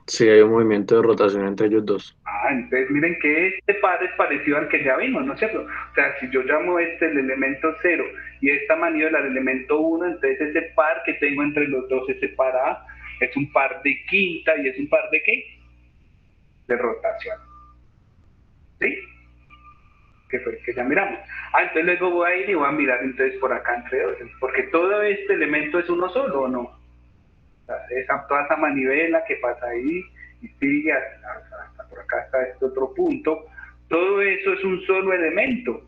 Sí, hay un movimiento de rotación entre ellos dos. Entonces miren que este par es parecido al que ya vimos, ¿no es cierto? O sea, si yo llamo este el elemento 0 y esta maniobra el elemento 1, entonces ese par que tengo entre los dos, ese par A, es un par de quinta y es un par de ¿qué? De rotación. ¿Sí? Que fue el que ya miramos. Entonces luego voy a ir y voy a mirar entonces por acá entre dos, porque todo este elemento es uno solo, ¿o no? O sea, toda esa manivela que pasa ahí y sigue hasta por acá hasta este otro punto, todo eso es un solo elemento.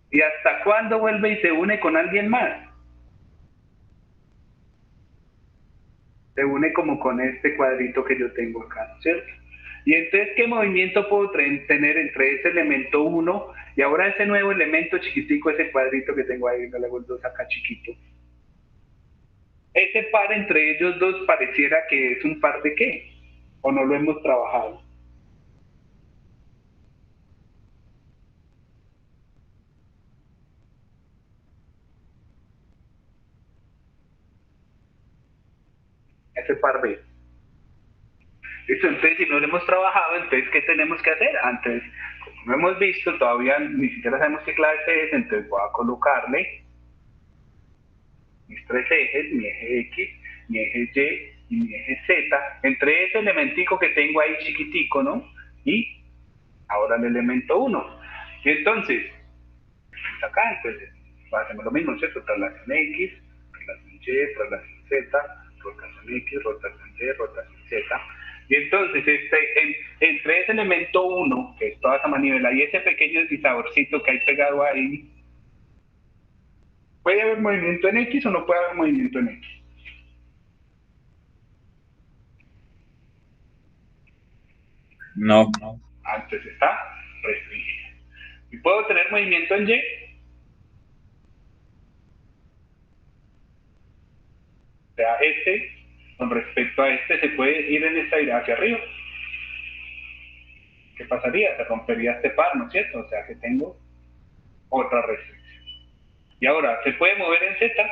¿Y hasta cuándo vuelve y se une con alguien más? Se une como con este cuadrito que yo tengo acá, ¿no es cierto? Y entonces, ¿qué movimiento puedo tener entre ese elemento 1 y ahora ese nuevo elemento chiquitico, ese cuadrito que tengo ahí, no le hago el 2 acá chiquito? Ese par entre ellos dos pareciera que es un par de ¿qué? ¿O no lo hemos trabajado? Ese par B. Listo, entonces si no lo hemos trabajado, entonces ¿qué tenemos que hacer? Antes, como no hemos visto, todavía ni siquiera sabemos qué clase es, entonces voy a colocarle mis tres ejes, mi eje X, mi eje Y y mi eje Z, entre ese elementico que tengo ahí chiquitico, ¿no? Y ahora el elemento 1. Y entonces, acá, entonces, hacemos lo mismo, ¿cierto? Traslación X, traslación Y, traslación Z, rotación X, rotación Y, rotación Z. Y entonces, entre ese elemento 1, que es toda esa manivela, y ese pequeño deslizadorcito que hay pegado ahí, ¿puede haber movimiento en X o no puede haber movimiento en X? No. Antes está restringido. ¿Y puedo tener movimiento en Y? O sea, este, con respecto a este, se puede ir en esta dirección hacia arriba. ¿Qué pasaría? Se rompería este par, ¿no es cierto? O sea que tengo otra restricción. Y ahora, ¿se puede mover en Z?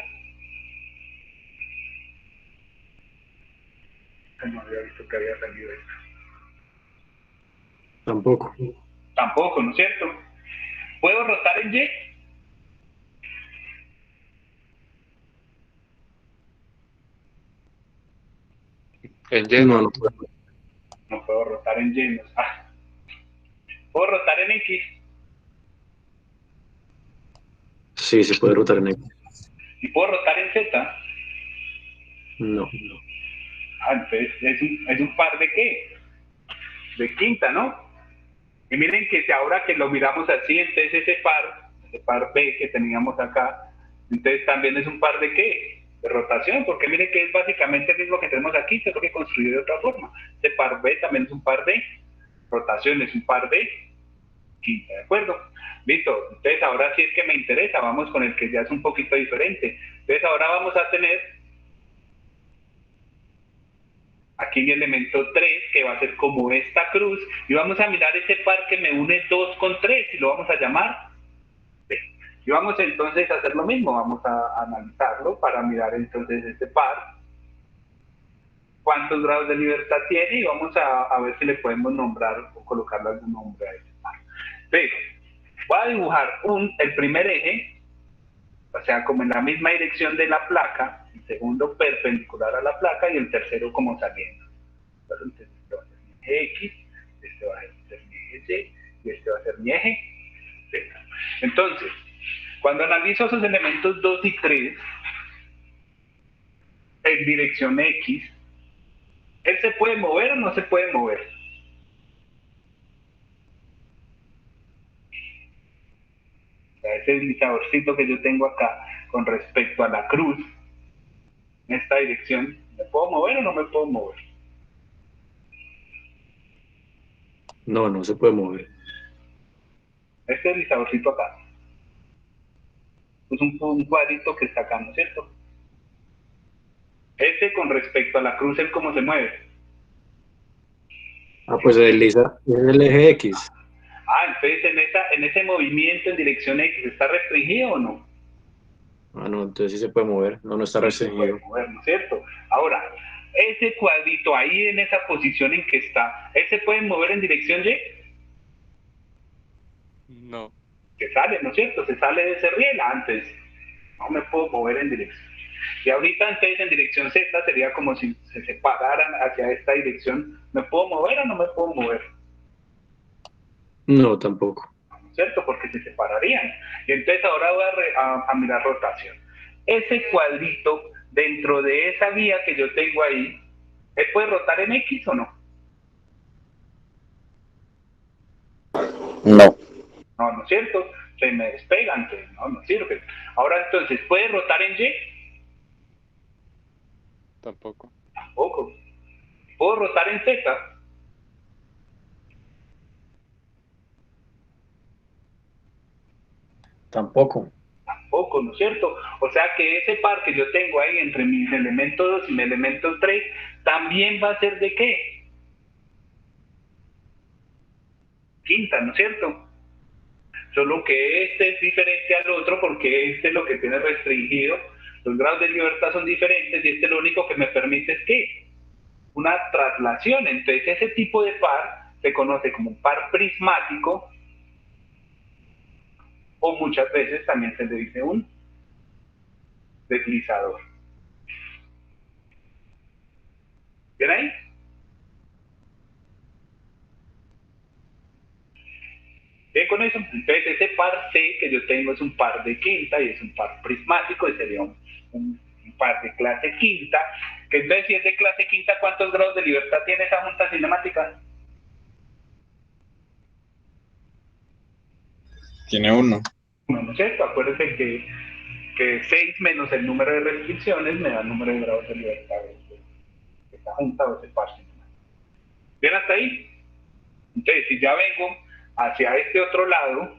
No había visto que había salido esto. Tampoco. Tampoco, ¿no es cierto? ¿Puedo rotar en Y? En lleno. No puedo. No puedo rotar en Y. ¿Puedo rotar en X? Sí, se puede rotar en X. ¿Y puedo rotar en Z? No. Entonces es un par de ¿qué? De quinta, ¿no? Y miren que si ahora que lo miramos así, entonces ese par B que teníamos acá, entonces también es un par de ¿qué? De rotación, porque miren que es básicamente el mismo que tenemos aquí, solo que construido de otra forma. Este par B también es un par de rotación, es un par de quinta, ¿de acuerdo? Listo, entonces ahora sí es que me interesa, vamos con el que ya es un poquito diferente. Entonces ahora vamos a tener aquí mi elemento 3, que va a ser como esta cruz, y vamos a mirar ese par que me une 2 con 3, y lo vamos a llamar B. Y vamos entonces a hacer lo mismo, vamos a analizarlo para mirar entonces este par, cuántos grados de libertad tiene, y vamos a ver si le podemos nombrar o colocarle algún nombre a este par. Entonces, voy a dibujar el primer eje, o sea, como en la misma dirección de la placa, el segundo perpendicular a la placa y el tercero como saliendo. Entonces, este va a ser mi eje X, este va a ser mi eje Y y este va a ser mi eje Z. Entonces, cuando analizo esos elementos 2 y 3 en dirección X, ¿él se puede mover o no se puede mover? ese deslizadorcito que yo tengo acá con respecto a la cruz, en esta dirección, ¿me puedo mover o no me puedo mover? No, no se puede mover. Este deslizadorcito acá, es un cuadrito que está acá, ¿no es cierto? Ese con respecto a la cruz, ¿el cómo se mueve? Ah, pues se desliza, es el eje X. Entonces en ese movimiento en dirección X, ¿está restringido o no? Ah, no, entonces sí se puede mover. No, no está Sí se puede restringido. mover, ¿no es cierto? Ahora, ese cuadrito ahí en esa posición en que está, ¿ese puede mover en dirección Y? No. Se sale, ¿no es cierto? Se sale de ese riel antes. No me puedo mover en dirección. Y ahorita entonces en dirección Z sería como si se separaran hacia esta dirección. ¿Me puedo mover o no me puedo mover? No, tampoco. ¿No es cierto? Porque se separarían. Y entonces ahora voy a mirar rotación. Ese cuadrito dentro de esa vía que yo tengo ahí, ¿él puede rotar en X o no? No. No, ¿no es cierto? Se me despega, entonces no sirve. Ahora entonces, ¿puede rotar en Y? Tampoco. Tampoco. ¿Puedo rotar en Z? Tampoco. Tampoco, ¿no es cierto? O sea que ese par que yo tengo ahí entre mis elementos 2 y mi elemento 3, también va a ser de qué? Quinta, ¿no es cierto? Solo que este es diferente al otro porque este es lo que tiene restringido. Los grados de libertad son diferentes y este lo único que me permite es ¿qué? Una traslación. Entonces ese tipo de par se conoce como un par prismático o muchas veces también se le dice un deslizador. ¿Bien ahí? Bien con eso. Entonces ese par C que yo tengo es un par de quinta y es un par prismático y sería un par de clase quinta. Que entonces si es de clase quinta, ¿cuántos grados de libertad tiene esa junta cinemática? Tiene uno. No, ¿no es cierto? Acuérdense que 6 menos el número de restricciones me da el número de grados de libertad de esta junta o ese par cinemático. ¿Bien hasta ahí? Entonces, si ya vengo hacia este otro lado,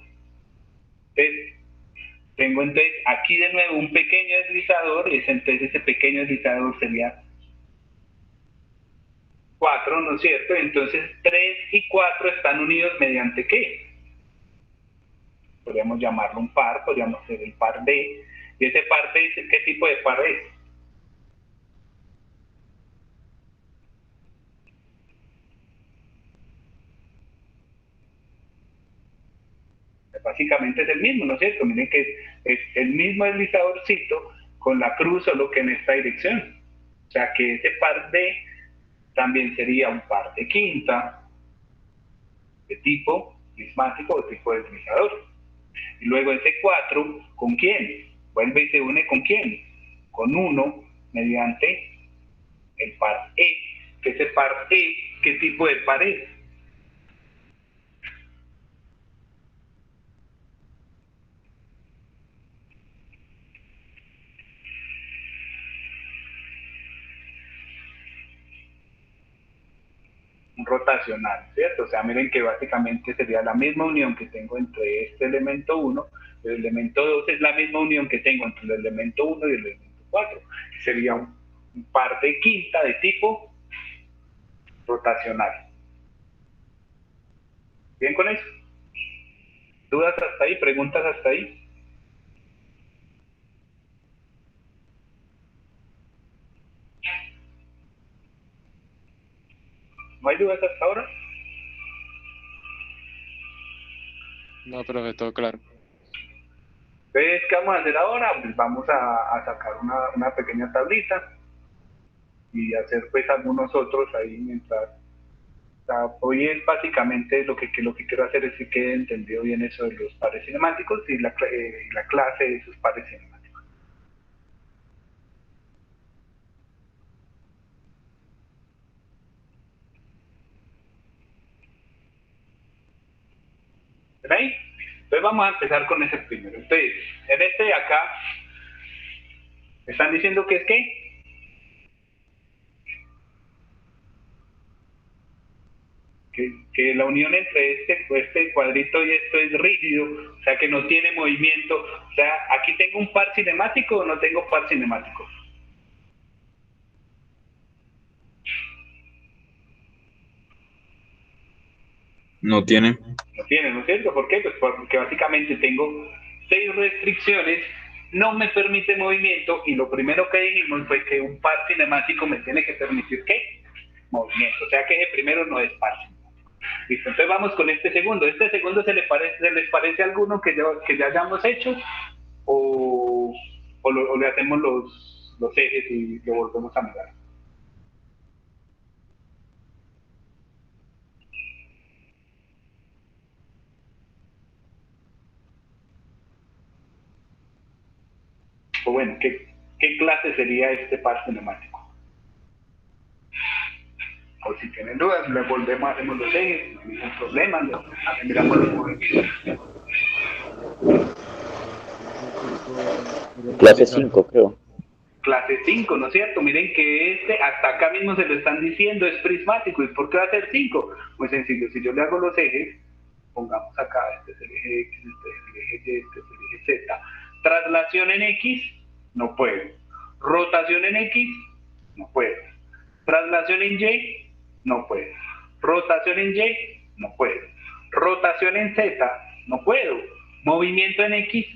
tengo entonces aquí de nuevo un pequeño deslizador, y entonces ese pequeño deslizador sería 4, ¿no es cierto? Entonces 3 y 4 están unidos mediante ¿qué? Podríamos llamarlo un par, podríamos ser el par D. ¿Y ese par D, qué tipo de par es? Básicamente es el mismo, ¿no es cierto? Miren que es el mismo deslizadorcito con la cruz, solo que en esta dirección. O sea que ese par D también sería un par de quinta, de tipo prismático o tipo deslizador. Y luego ese 4, ¿con quién? Vuelve y se une ¿con quién? Con 1 mediante el par E. Que ese par E, ¿qué tipo de par es? Un rotacional, ¿cierto? O sea, miren que básicamente sería la misma unión que tengo entre este elemento 1 y el elemento 2 es la misma unión que tengo entre el elemento 1 y el elemento 4. Sería un par de quinta de tipo rotacional. ¿Bien con eso? ¿Dudas hasta ahí? ¿Preguntas hasta ahí? ¿No hay dudas hasta ahora? No, profe, todo claro. Entonces, ¿qué vamos a hacer ahora? Pues vamos a sacar una pequeña tablita y hacer pues algunos otros ahí mientras. O sea, hoy es básicamente lo que quiero hacer es que quede entendido bien eso de los pares cinemáticos y la clase de esos pares cinemáticos. ¿Ven ahí? Entonces vamos a empezar con ese primero. Entonces, en este de acá, ¿me están diciendo que es qué? Que la unión entre este cuadrito y esto es rígido, o sea que no tiene movimiento. O sea, ¿aquí tengo un par cinemático o no tengo par cinemático? No tiene. No tiene, ¿no es cierto? ¿Por qué? Pues porque básicamente tengo 6 restricciones, no me permite movimiento, y lo primero que dijimos fue que un par cinemático me tiene que permitir ¿qué? Movimiento. O sea que ese primero no es par cinemático. Listo, entonces vamos con este segundo. ¿Este segundo se les parece a alguno que ya hayamos hecho? ¿O le hacemos los ejes y lo volvemos a mirar? O bueno, ¿qué clase sería este par cinemático? O si tienen dudas, le volvemos, hacemos los ejes, no hay ningún problema, miramos los movimientos. Clase 5, creo. Clase 5, ¿no es cierto? Miren que hasta acá mismo se lo están diciendo, es prismático. ¿Y por qué va a ser 5? Muy sencillo, si yo le hago los ejes, pongamos acá, este es el eje X, este es el eje Y, este es el eje Z. Traslación en X, no puedo. Rotación en X, no puedo. Traslación en Y, no puedo. Rotación en Y, no puedo. Rotación en Z, no puedo. Movimiento en X,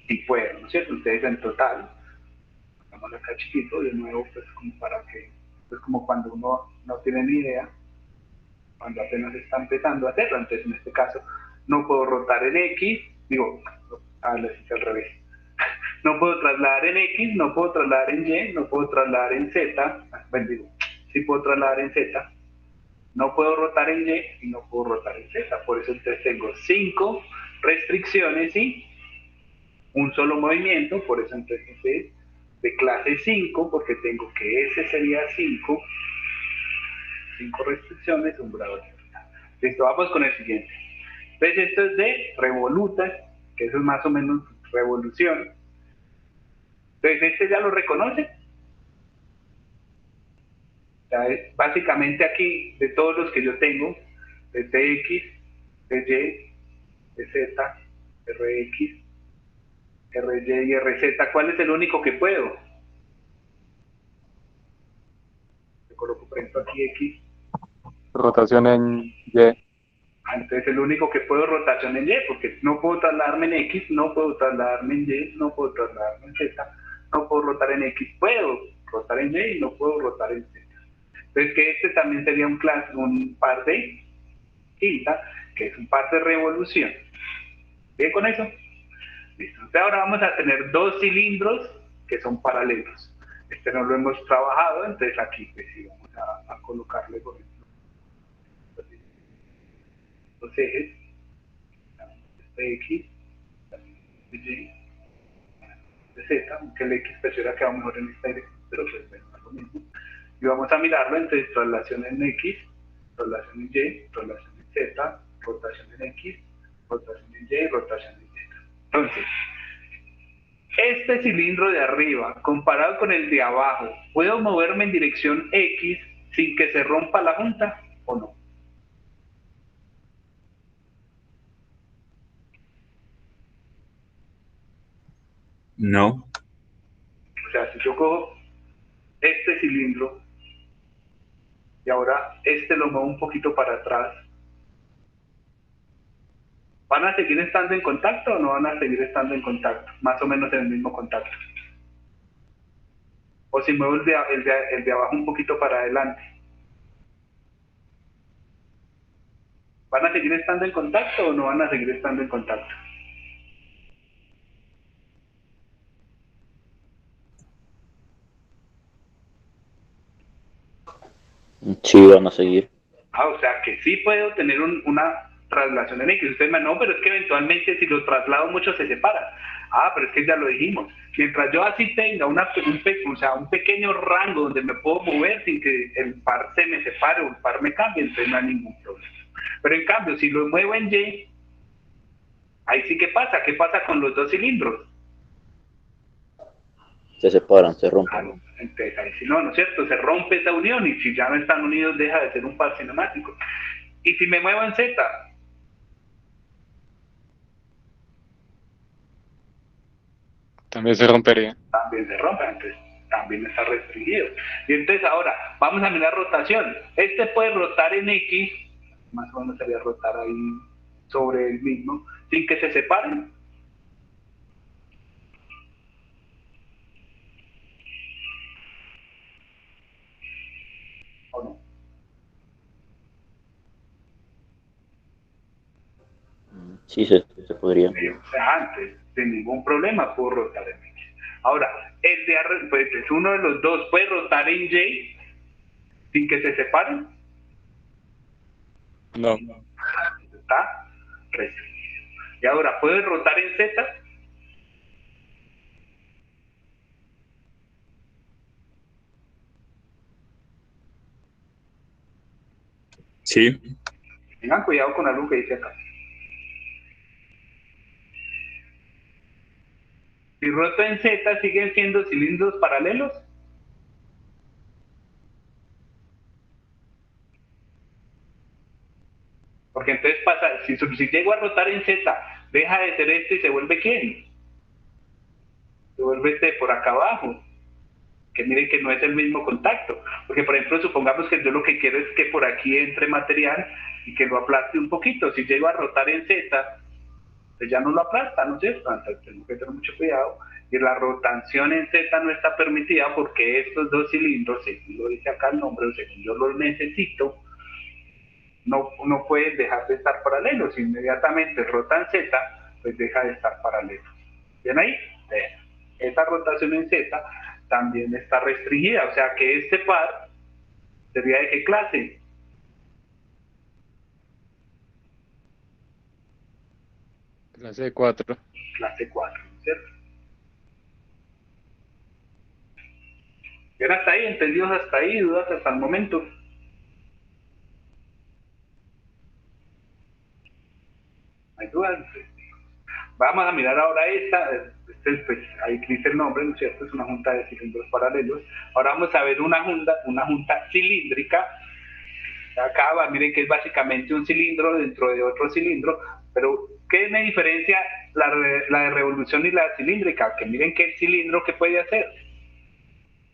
sí puedo, ¿no es cierto? Ustedes en total, hagamos acá chiquito, de nuevo, pues como para que, pues como cuando uno no tiene ni idea, cuando apenas está empezando a hacerlo. Entonces en este caso, no puedo rotar en X, digo, lo hice al revés. No puedo trasladar en X, no puedo trasladar en Y, no puedo trasladar en Z, bueno, digo, sí puedo trasladar en Z, no puedo rotar en Y y no puedo rotar en Z. Por eso entonces tengo 5 restricciones y un solo movimiento. Por eso entonces es de clase 5, porque tengo que ese sería 5 restricciones, un grado de libertad. Listo, vamos con el siguiente. Entonces esto es de revoluta, que eso es más o menos revolución. Entonces este ya lo reconoce. Ya es, básicamente aquí, de todos los que yo tengo, de TX, de Y, de Z, RX, RY y RZ, ¿cuál es el único que puedo? Le coloco por ejemplo aquí X. Rotación en Y. Entonces el único que puedo rotación en Y, porque no puedo trasladarme en X, no puedo trasladarme en Y, no puedo trasladarme en Z, no puedo rotar en X, puedo rotar en Y y no puedo rotar en Z. Entonces que este también sería un par de quinta, que es un par de revolución. ¿Bien con eso? Listo. Entonces ahora vamos a tener 2 cilindros que son paralelos. Este no lo hemos trabajado, entonces aquí pues sí vamos a colocarle por ejemplo los ejes, este X, este Y, este Z, aunque el X pues hubiera quedado mejor en esta dirección, pero pues bueno, es lo mismo. Y vamos a mirarlo entre traslación en X, traslación en Y, traslación en Z, rotación en X, rotación en Y, rotación en Z. Entonces, este cilindro de arriba, comparado con el de abajo, ¿puedo moverme en dirección X sin que se rompa la junta o no? No. O sea, si yo cojo este cilindro y ahora este lo muevo un poquito para atrás, ¿van a seguir estando en contacto o no van a seguir estando en contacto? Más o menos en el mismo contacto. O si muevo el de abajo un poquito para adelante, ¿van a seguir estando en contacto o no van a seguir estando en contacto? Sí, van a seguir. O sea que sí puedo tener una traslación en X. Ustedes me no, pero es que eventualmente si lo traslado mucho se separa. Pero es que ya lo dijimos. Mientras yo así tenga un pequeño rango donde me puedo mover sin que el par se me separe o el par me cambie, entonces no hay ningún problema. Pero en cambio, si lo muevo en Y, Ahí sí, ¿qué pasa? ¿Qué pasa con los dos cilindros? Se separan, se Ah, rompen. entonces ahí sí no, ¿no es cierto? Se rompe esa unión y si ya no están unidos deja de ser un par cinemático. Y si me muevo en Z, También se rompería. también se rompe, entonces también está restringido. Y entonces ahora, vamos a mirar rotación. Este puede rotar en X, más o menos sería rotar ahí sobre el mismo, sin que se separen. ¿O no? Sí, se podría. O sea, antes, sin ningún problema, puedo rotar en X. Ahora, el de pues es uno de los dos, puede rotar en Y sin que se separen. No. Está restringido. Y ahora, ¿puede rotar en Z? Sí. Tengan cuidado con algo que dice acá. Si roto en Z, ¿siguen siendo cilindros paralelos? Porque entonces pasa, si llego a rotar en Z, deja de ser este y se vuelve ¿quién? Se vuelve este por acá abajo. Que miren que no es el mismo contacto. Porque, por ejemplo, supongamos que yo lo que quiero es que por aquí entre material y que lo aplaste un poquito. Si llego a rotar en Z, pues ya no lo aplasta, ¿no es cierto? Entonces tengo que tener mucho cuidado. Y la rotación en Z no está permitida porque estos dos cilindros, según lo dice acá el nombre, o según yo los necesito, no pueden dejar de estar paralelos. Si inmediatamente rotan Z, pues deja de estar paralelo. ¿Ven ahí? Esa rotación en Z también está restringida. O sea que este par sería de qué clase? Clase de 4. Clase 4, ¿no es cierto? ¿Ven hasta ahí? ¿Entendidos hasta ahí? ¿Dudas hasta el momento? ¿Hay dudas? Vamos a mirar ahora esta, pues, ahí dice el nombre, ¿no es cierto? Es una junta de cilindros paralelos. Ahora vamos a ver una junta cilíndrica. Acá miren que es básicamente un cilindro dentro de otro cilindro, pero ¿qué me diferencia la de revolución y la cilíndrica? Que miren que el cilindro, ¿qué puede hacer?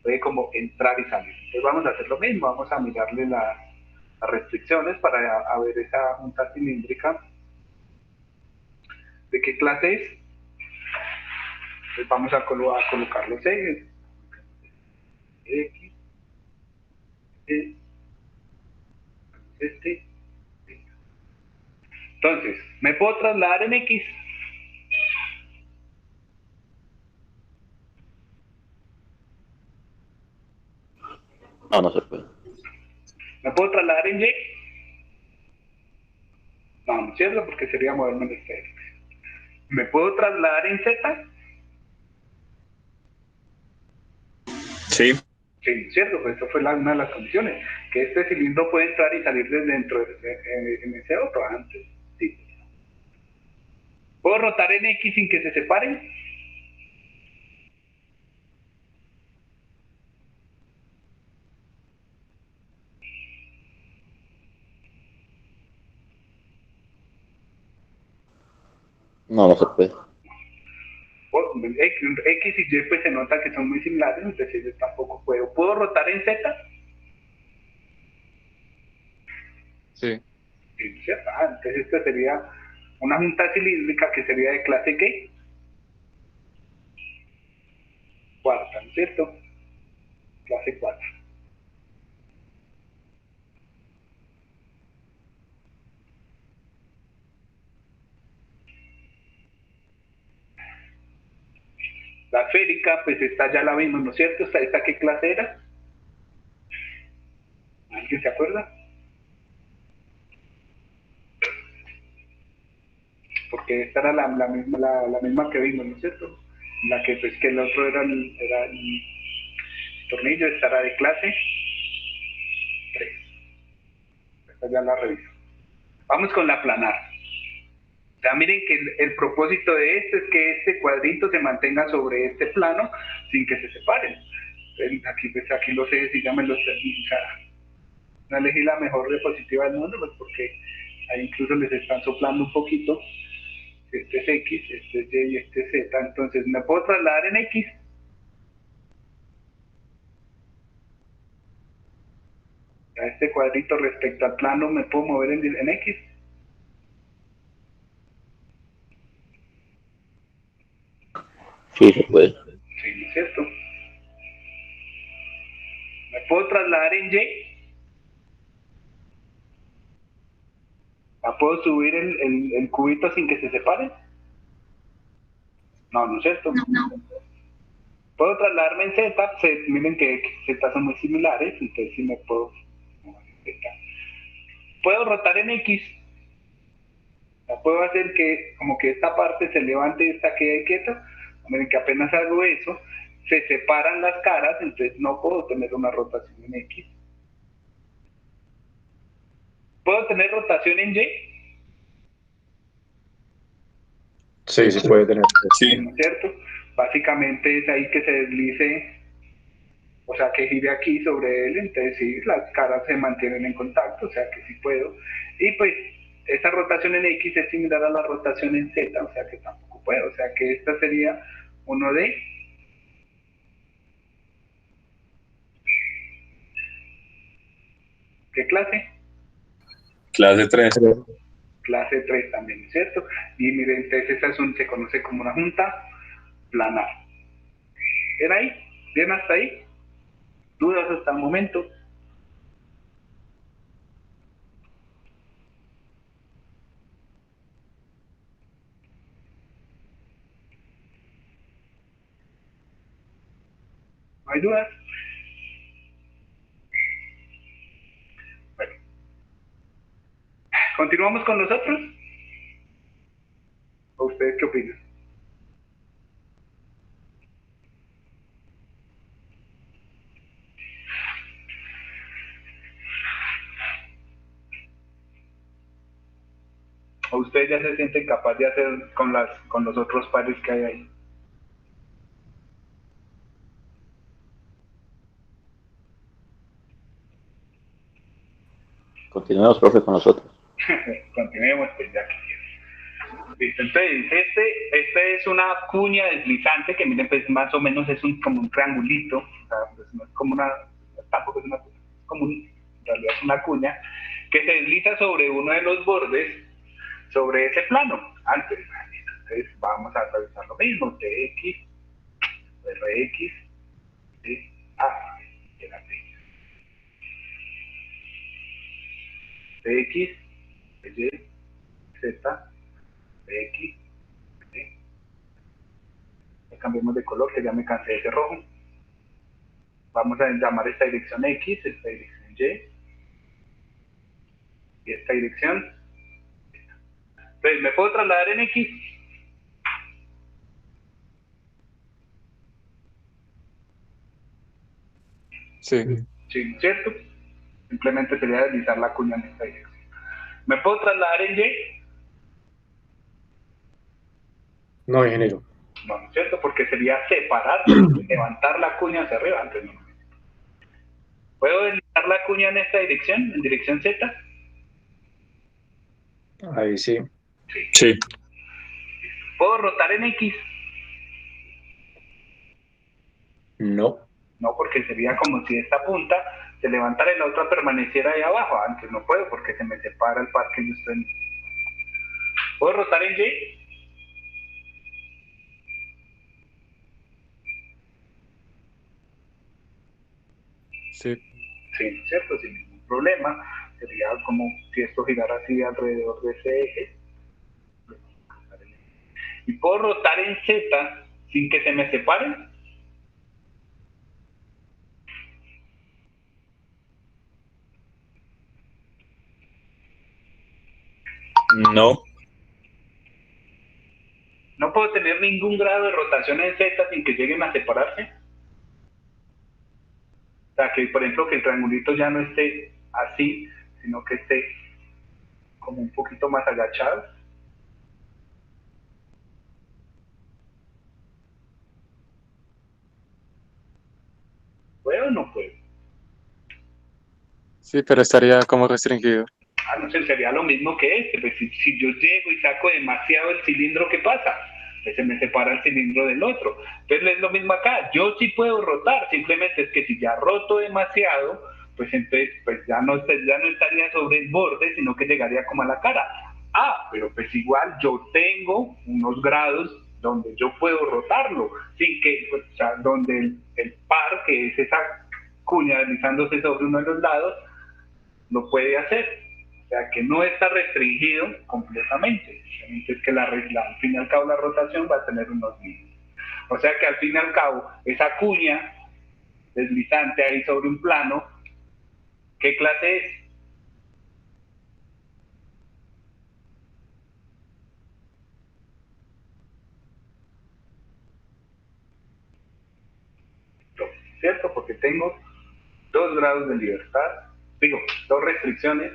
Puede como entrar y salir. Entonces vamos a hacer lo mismo, vamos a mirarle las restricciones para a ver esa junta cilíndrica. ¿De qué clase es? Pues vamos a colocar los ejes. X, E, este. Entonces, ¿me puedo trasladar en X? No, no se puede. ¿Me puedo trasladar en Y? No, no es cierto, porque sería moverme en este eje. ¿Me puedo trasladar en Z? Sí. Sí, cierto, pues eso fue una de las condiciones, que este cilindro puede entrar y salir desde dentro en ese otro antes. Sí. ¿Puedo rotar en X sin que se separen? No, no se puede. X y Y pues se nota que son muy similares, entonces yo tampoco puedo. ¿Puedo rotar en Z? Sí. Sí, ¿cierto? Entonces esta sería una junta cilíndrica que sería de clase ¿qué? Cuarta, ¿no es cierto? Clase 4. La esférica, pues esta ya la vimos, ¿no es cierto? ¿Esta qué clase era? ¿Alguien se acuerda? Porque esta era la misma que vimos, ¿no es cierto? La que pues que el otro era el tornillo, esta era de clase 3. Esta ya la reviso. Vamos con la planar. O sea, miren que el propósito de esto es que este cuadrito se mantenga sobre este plano sin que se separen. Aquí, pues, aquí los ejes, ya me los no elegí la mejor diapositiva del mundo, pues porque ahí incluso les están soplando un poquito. Este es X, este es Y y este es Z. Entonces me puedo trasladar en X. A este cuadrito respecto al plano me puedo mover en X. Sí, se puede. Sí, ¿no es cierto? Me puedo trasladar en Y. ¿La puedo subir el cubito sin que se separen? No, ¿no es cierto? Puedo trasladarme en Z. Miren que X y Z son muy similares, entonces sí me puedo... Puedo rotar en X. Puedo hacer que como que esta parte se levante y esta quede quieta. Miren que apenas hago eso, se separan las caras, entonces no puedo tener una rotación en X. ¿Puedo tener rotación en Y? Sí, sí puede tener. Sí. ¿No es cierto? Básicamente es ahí que se deslice, o sea, que gire aquí sobre él, entonces sí, las caras se mantienen en contacto, o sea que sí puedo. Y pues esa rotación en X es similar a la rotación en Z, o sea que tampoco puedo, o sea que esta sería uno de... ¿Qué clase? Clase 3. Clase 3 también, ¿cierto? Y miren, entonces esa se conoce como una junta planar. ¿Bien ahí? ¿Bien hasta ahí? ¿Dudas hasta el momento? ¿No hay dudas? Bueno, ¿continuamos con los otros? ¿O ustedes qué opinan? ¿O ustedes ya se sienten capaz de hacer con los otros pares que hay ahí? Continuemos, profe, con nosotros. Continuemos, pues ya que quiero. Listo, entonces, este es una cuña deslizante que miren, pues más o menos es como un triangulito, o sea, pues no es como una, tampoco es una, es como en realidad es una cuña, que se desliza sobre uno de los bordes, sobre ese plano. Antes, entonces vamos a realizar lo mismo, TX, RX, espérate, TX, Y, Z, X, cambiemos de color que ya me cansé de ese rojo. Vamos a llamar esta dirección X, esta dirección Y esta dirección. Entonces, ¿me puedo trasladar en X? Sí. Sí, ¿cierto? Simplemente sería deslizar la cuña en esta dirección. ¿Me puedo trasladar en Y? No, ingeniero. No, ¿no es cierto? Porque sería separar, levantar la cuña hacia arriba. Antes no. ¿Puedo deslizar la cuña en esta dirección, en dirección Z? Ahí sí. Sí. ¿Puedo rotar en X? No. No, porque sería como si esta punta se levantara y la otra permaneciera ahí abajo. Antes no puedo porque se me separa el par que yo estoy en. ¿Puedo rotar en Y? Sí. Sí, ¿cierto? Sin ningún problema. Sería como si esto girara así alrededor de ese eje. Y puedo rotar en Z sin que se me separen. No. No puedo tener ningún grado de rotación en Z sin que lleguen a separarse. O sea, que por ejemplo que el triangulito ya no esté así, sino que esté como un poquito más agachado. Sí, pero estaría como restringido. No sé, sería lo mismo que este. Pues si yo llego y saco demasiado el cilindro, ¿qué pasa? Pues se me separa el cilindro del otro. Entonces es lo mismo acá. Yo sí puedo rotar, simplemente es que si ya roto demasiado, pues entonces pues ya no estaría sobre el borde, sino que llegaría como a la cara. Pero pues igual yo tengo unos grados donde yo puedo rotarlo, sin que, pues, o sea, donde el par, que es esa cuña deslizándose sobre uno de los lados, lo puede hacer. O sea que no está restringido completamente. Simplemente es que al fin y al cabo la rotación va a tener unos límites. O sea que al fin y al cabo esa cuña deslizante ahí sobre un plano, ¿qué clase es? ¿Cierto? Porque tengo 2 grados de libertad, digo, 2 restricciones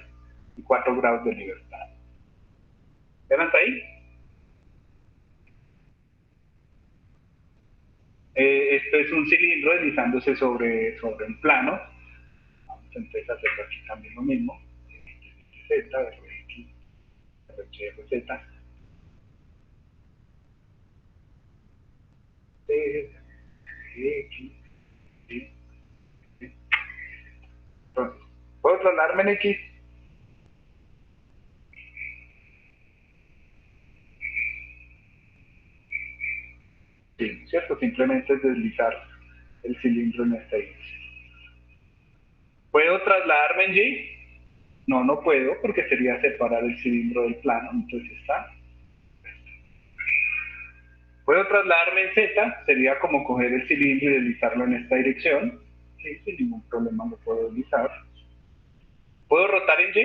y 4 grados de libertad. ¿Ven hasta ahí? Esto es un cilindro deslizándose sobre un plano. Vamos entonces a hacerlo aquí también lo mismo. Z, RX, RY, Z. X, Y. Entonces, ¿puedo trasladarme en X? Sí, ¿cierto? Simplemente es deslizar el cilindro en esta dirección. ¿Puedo trasladarme en Y? No, no puedo, porque sería separar el cilindro del plano, entonces está. ¿Puedo trasladarme en Z? Sería como coger el cilindro y deslizarlo en esta dirección. Sí, sin ningún problema lo puedo deslizar. ¿Puedo rotar en Y?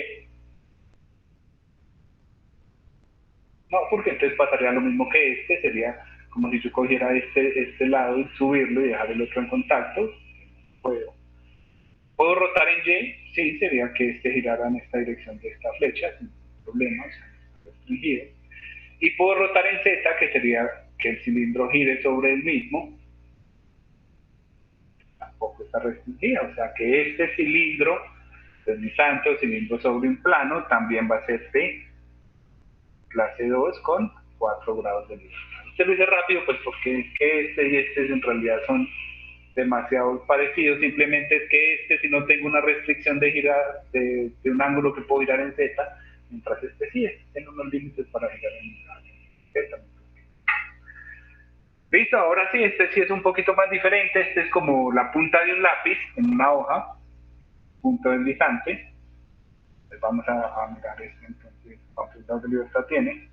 No, porque entonces pasaría lo mismo que este, sería como si yo cogiera este lado y subirlo y dejar el otro en contacto. Puedo. ¿Puedo rotar en Y? Sí, sería que este girara en esta dirección de esta flecha, sin problemas, restringido. Y puedo rotar en Z, que sería que el cilindro gire sobre el mismo. Tampoco está restringida, o sea que este cilindro deslizante o cilindro sobre un plano también va a ser de clase 2 con 4 grados de libertad. Este lo hice rápido, pues porque es que este y este en realidad son demasiado parecidos, simplemente es que este si no tengo una restricción de girar, de un ángulo que puedo girar en Z, mientras este sí, tiene unos límites para girar en Z. Listo, ahora sí, este sí es un poquito más diferente, este es como la punta de un lápiz en una hoja, punto deslizante. Pues vamos a mirar esto entonces, cuántos grados de libertad tiene.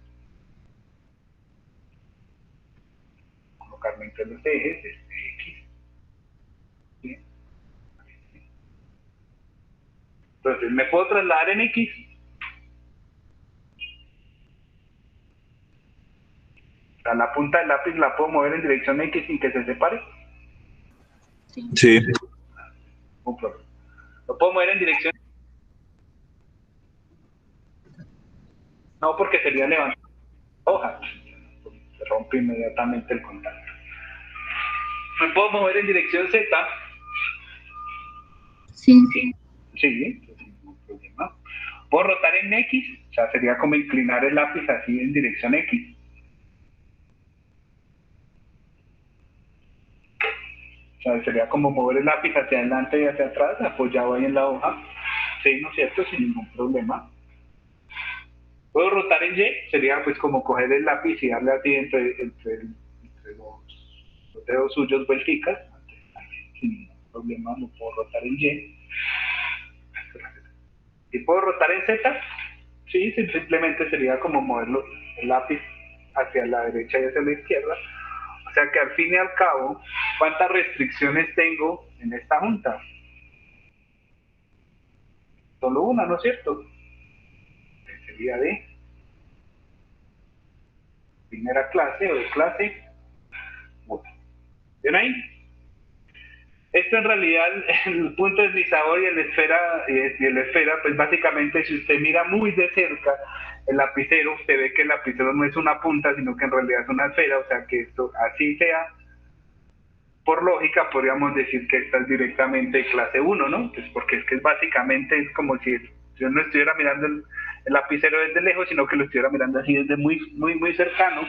Colocarlo entre los ejes, X. ¿Sí? Entonces, ¿me puedo trasladar en X? O sea, la punta del lápiz la puedo mover en dirección X sin que se separe. Sí. Un problema. ¿Lo puedo mover en dirección? No, porque sería levantar hojas. Se rompe inmediatamente el contacto. ¿Me puedo mover en dirección Z? Sí. Sí, sin ningún problema. ¿Puedo rotar en X? O sea, sería como inclinar el lápiz así en dirección X. O sea, sería como mover el lápiz hacia adelante y hacia atrás, apoyado ahí en la hoja. Sí, ¿no es cierto? Sin ningún problema. ¿Puedo rotar en Y? Sería pues como coger el lápiz y darle así entre los dedos suyos vuelticas. Sin ningún problema lo puedo rotar en Y. ¿Y puedo rotar en Z? Sí, simplemente sería como moverlo el lápiz hacia la derecha y hacia la izquierda. O sea que al fin y al cabo, ¿cuántas restricciones tengo en esta junta? Solo una, ¿no es cierto? Sería de primera clase o de clase 1. ¿Ven ahí? Esto en realidad, el punto deslizador y el esfera, pues básicamente si usted mira muy de cerca el lapicero, usted ve que el lapicero no es una punta, sino que en realidad es una esfera, o sea que esto, así sea por lógica podríamos decir que esta es directamente de clase 1, ¿no? Pues porque es que básicamente es como si yo no estuviera mirando el lapicero desde lejos, sino que lo estuviera mirando así desde muy cercano.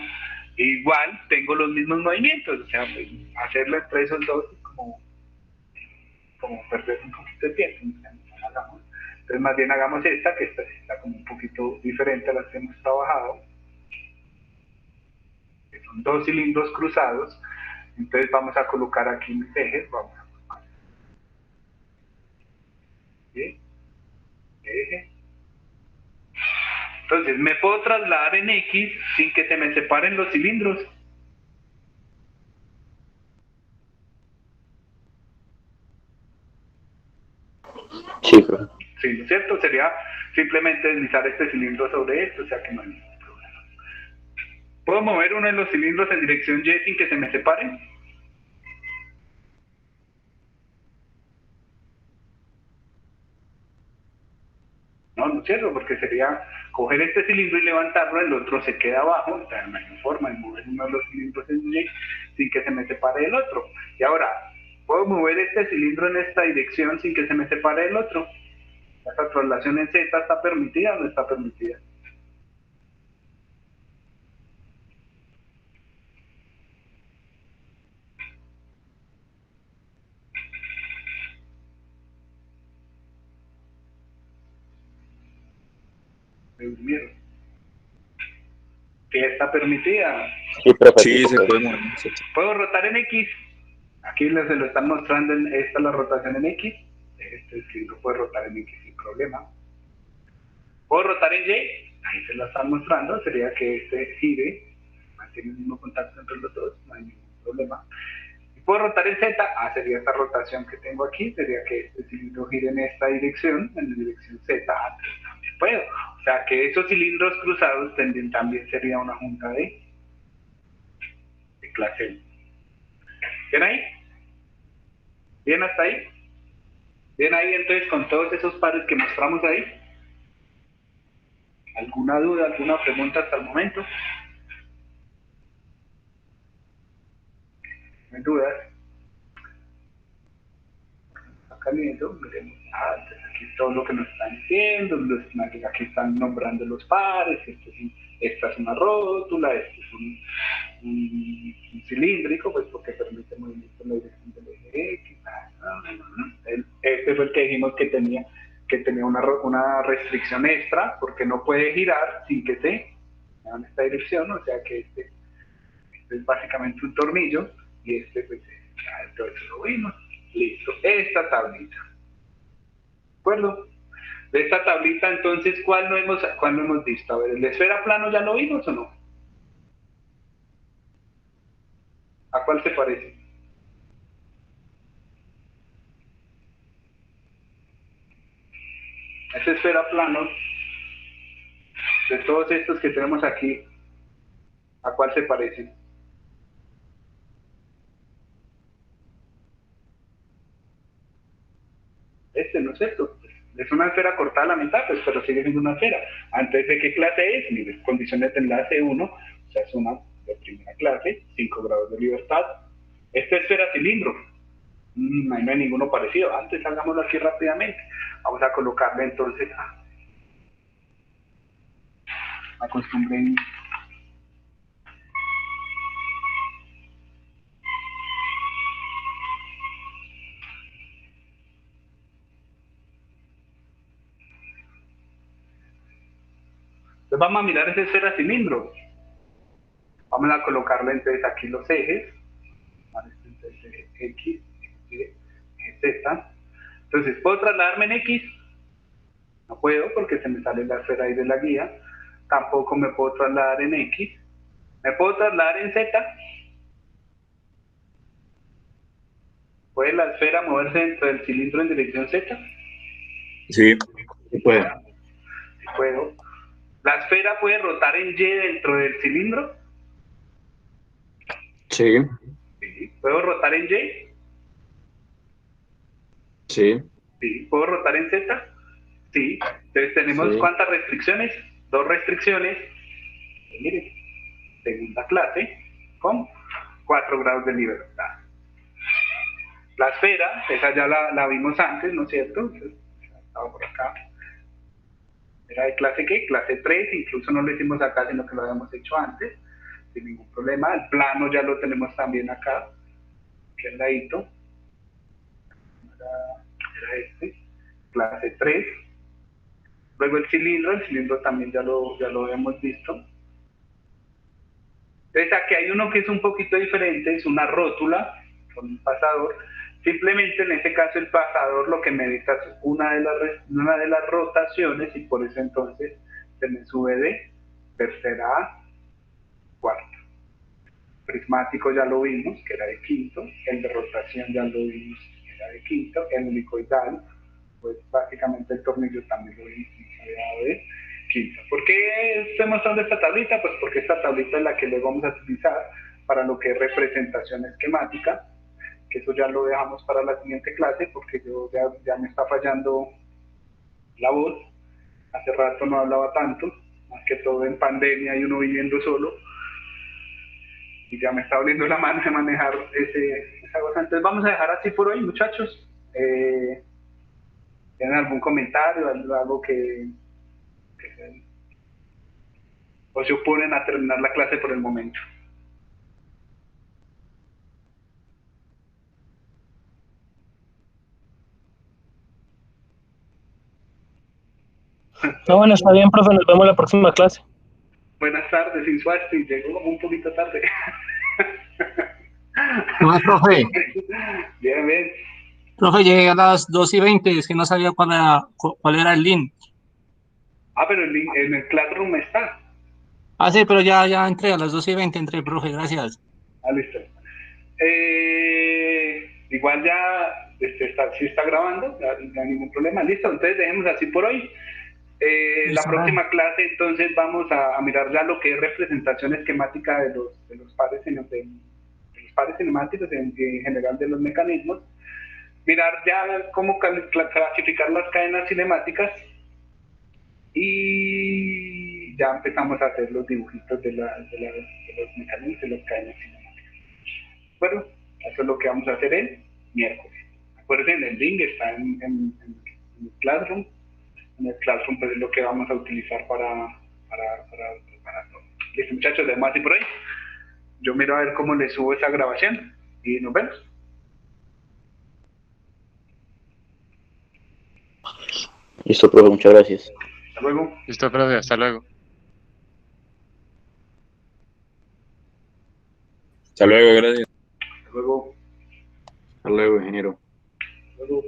E igual tengo los mismos movimientos, o sea, pues, hacerlo entre esos dos es como perder un poquito de tiempo. Entonces más bien hagamos esta, que está como un poquito diferente a las que hemos trabajado, que son 2 cilindros cruzados. Entonces vamos a colocar aquí mis ejes, vamos a colocar ¿sí? Eje. Entonces me puedo trasladar en X sin que se me separen los cilindros. Sí, profe. Sí, ¿no es cierto? Sería simplemente deslizar este cilindro sobre esto, o sea que no hay ningún problema. ¿Puedo mover uno de los cilindros en dirección Y sin que se me separen? No, no es cierto, porque sería coger este cilindro y levantarlo, el otro se queda abajo, o sea, no hay forma de mover uno de los cilindros en Y sin que se me separe el otro. Y ahora, ¿puedo mover este cilindro en esta dirección sin que se me separe el otro? ¿Esta traslación en Z está permitida o no está permitida? Me durmieron. ¿Qué está permitida? Sí, profe. Sí, se puede mover. ¿Puedo rotar en X? Aquí se lo están mostrando, esta es la rotación en X. Este cilindro puede rotar en X sin problema. ¿Puedo rotar en Y? Ahí se la están mostrando, sería que este gire, mantiene el mismo contacto entre los dos, no hay ningún problema. ¿Y puedo rotar en Z? Sería esta rotación que tengo aquí, sería que este cilindro gire en esta dirección, en la dirección Z, entonces también puedo. O sea que esos cilindros cruzados también sería una junta de clase 1. ¿Bien ahí? ¿Bien hasta ahí? ¿Bien ahí entonces con todos esos pares que mostramos ahí? ¿Alguna duda, alguna pregunta hasta el momento? ¿No hay dudas? Acá viendo, miremos, entonces aquí todo lo que nos están diciendo, aquí están nombrando los pares, esta es una rótula, este es un cilíndrico, pues porque permite movimiento en la dirección del eje X. Este fue el que dijimos que tenía una restricción extra, porque no puede girar sin que se en esta dirección, o sea que este es básicamente un tornillo, y este pues ya entonces lo vimos. Listo, esta tablita. ¿De acuerdo? De esta tablita, entonces, ¿cuál no hemos visto? A ver, ¿el de esfera plano ya lo vimos o no? ¿A cuál se parece? Esa esfera plano, de todos estos que tenemos aquí, ¿a cuál se parece? Este, ¿no es cierto? Es una esfera cortada a la mitad, pues, pero sigue siendo una esfera. Antes de qué clase es, mire, condiciones de enlace 1, o sea, es una de primera clase, 5 grados de libertad. Esta esfera cilindro, ahí no hay ninguno parecido. Antes hagámoslo aquí rápidamente. Vamos a colocarle entonces, acostumbré. Entonces vamos a mirar esa esfera cilindro. Vamos a colocarle entonces aquí los ejes. Entonces X, Y, Z. Entonces, ¿puedo trasladarme en X? No puedo porque se me sale la esfera ahí de la guía. Tampoco me puedo trasladar en X. ¿Me puedo trasladar en Z? ¿Puede la esfera moverse dentro del cilindro en dirección Z? Sí. Sí puede. Sí puedo. ¿La esfera puede rotar en Y dentro del cilindro? Sí, Sí. ¿Puedo rotar en Y? sí, Sí. ¿Puedo rotar en Z? Sí. Entonces tenemos Sí. ¿cuántas restricciones? 2 restricciones. Y miren, segunda clase con 4 grados de libertad. La esfera, esa ya la vimos antes, ¿no es cierto? Estaba por acá. Era de clase ¿qué? Clase 3, incluso no lo hicimos acá, sino que lo habíamos hecho antes, sin ningún problema. El plano ya lo tenemos también acá, aquí al ladito. Era este, clase 3. Luego el cilindro también ya lo habíamos visto. Entonces aquí hay uno que es un poquito diferente, es una rótula con un pasador. Simplemente en este caso el pasador lo que medita es una de las rotaciones y por eso entonces se me sube de tercera a cuarta. Prismático ya lo vimos, que era de quinto. El de rotación ya lo vimos, que era de quinto. El helicoidal, pues básicamente el tornillo también lo vimos, que era de quinto. ¿Por qué estoy mostrando esta tablita? Pues porque esta tablita es la que luego vamos a utilizar para lo que es representación esquemática, que eso ya lo dejamos para la siguiente clase porque ya me está fallando la voz. Hace rato no hablaba tanto, más que todo en pandemia y uno viviendo solo. Y ya me está doliendo la mano de manejar esa cosa. Entonces vamos a dejar así por hoy, muchachos. ¿Tienen algún comentario, algo o se oponen a terminar la clase por el momento? No, bueno, está bien, profe, nos vemos la próxima clase. Buenas tardes, Insuasti. Llegó como un poquito tarde. No, profe, Bien, bien. profe, llegué a las 2:20, es que no sabía cuál era el link. Ah, pero en el Classroom está. Ah, sí, pero ya entré a las 2:20, entré, profe, gracias. Ah, listo. Igual ya sí está grabando, no hay ningún problema. Listo, entonces dejemos así por hoy. La próxima clase entonces vamos a mirar ya lo que es representación esquemática de los pares, de los pares cinemáticos en general de los mecanismos. Mirar ya cómo clasificar las cadenas cinemáticas y ya empezamos a hacer los dibujitos de los mecanismos de las cadenas cinemáticas. Bueno, eso es lo que vamos a hacer el miércoles. Acuérdense, el link está en el Classroom. En el Classroom pues, es lo que vamos a utilizar para todo. Listo, muchachos, de más y por ahí. Yo miro a ver cómo les subo esa grabación y nos vemos. Listo, profe, muchas gracias. Hasta luego. Listo, profe, hasta luego. Hasta luego, gracias. Hasta luego. Hasta luego, ingeniero. Hasta luego.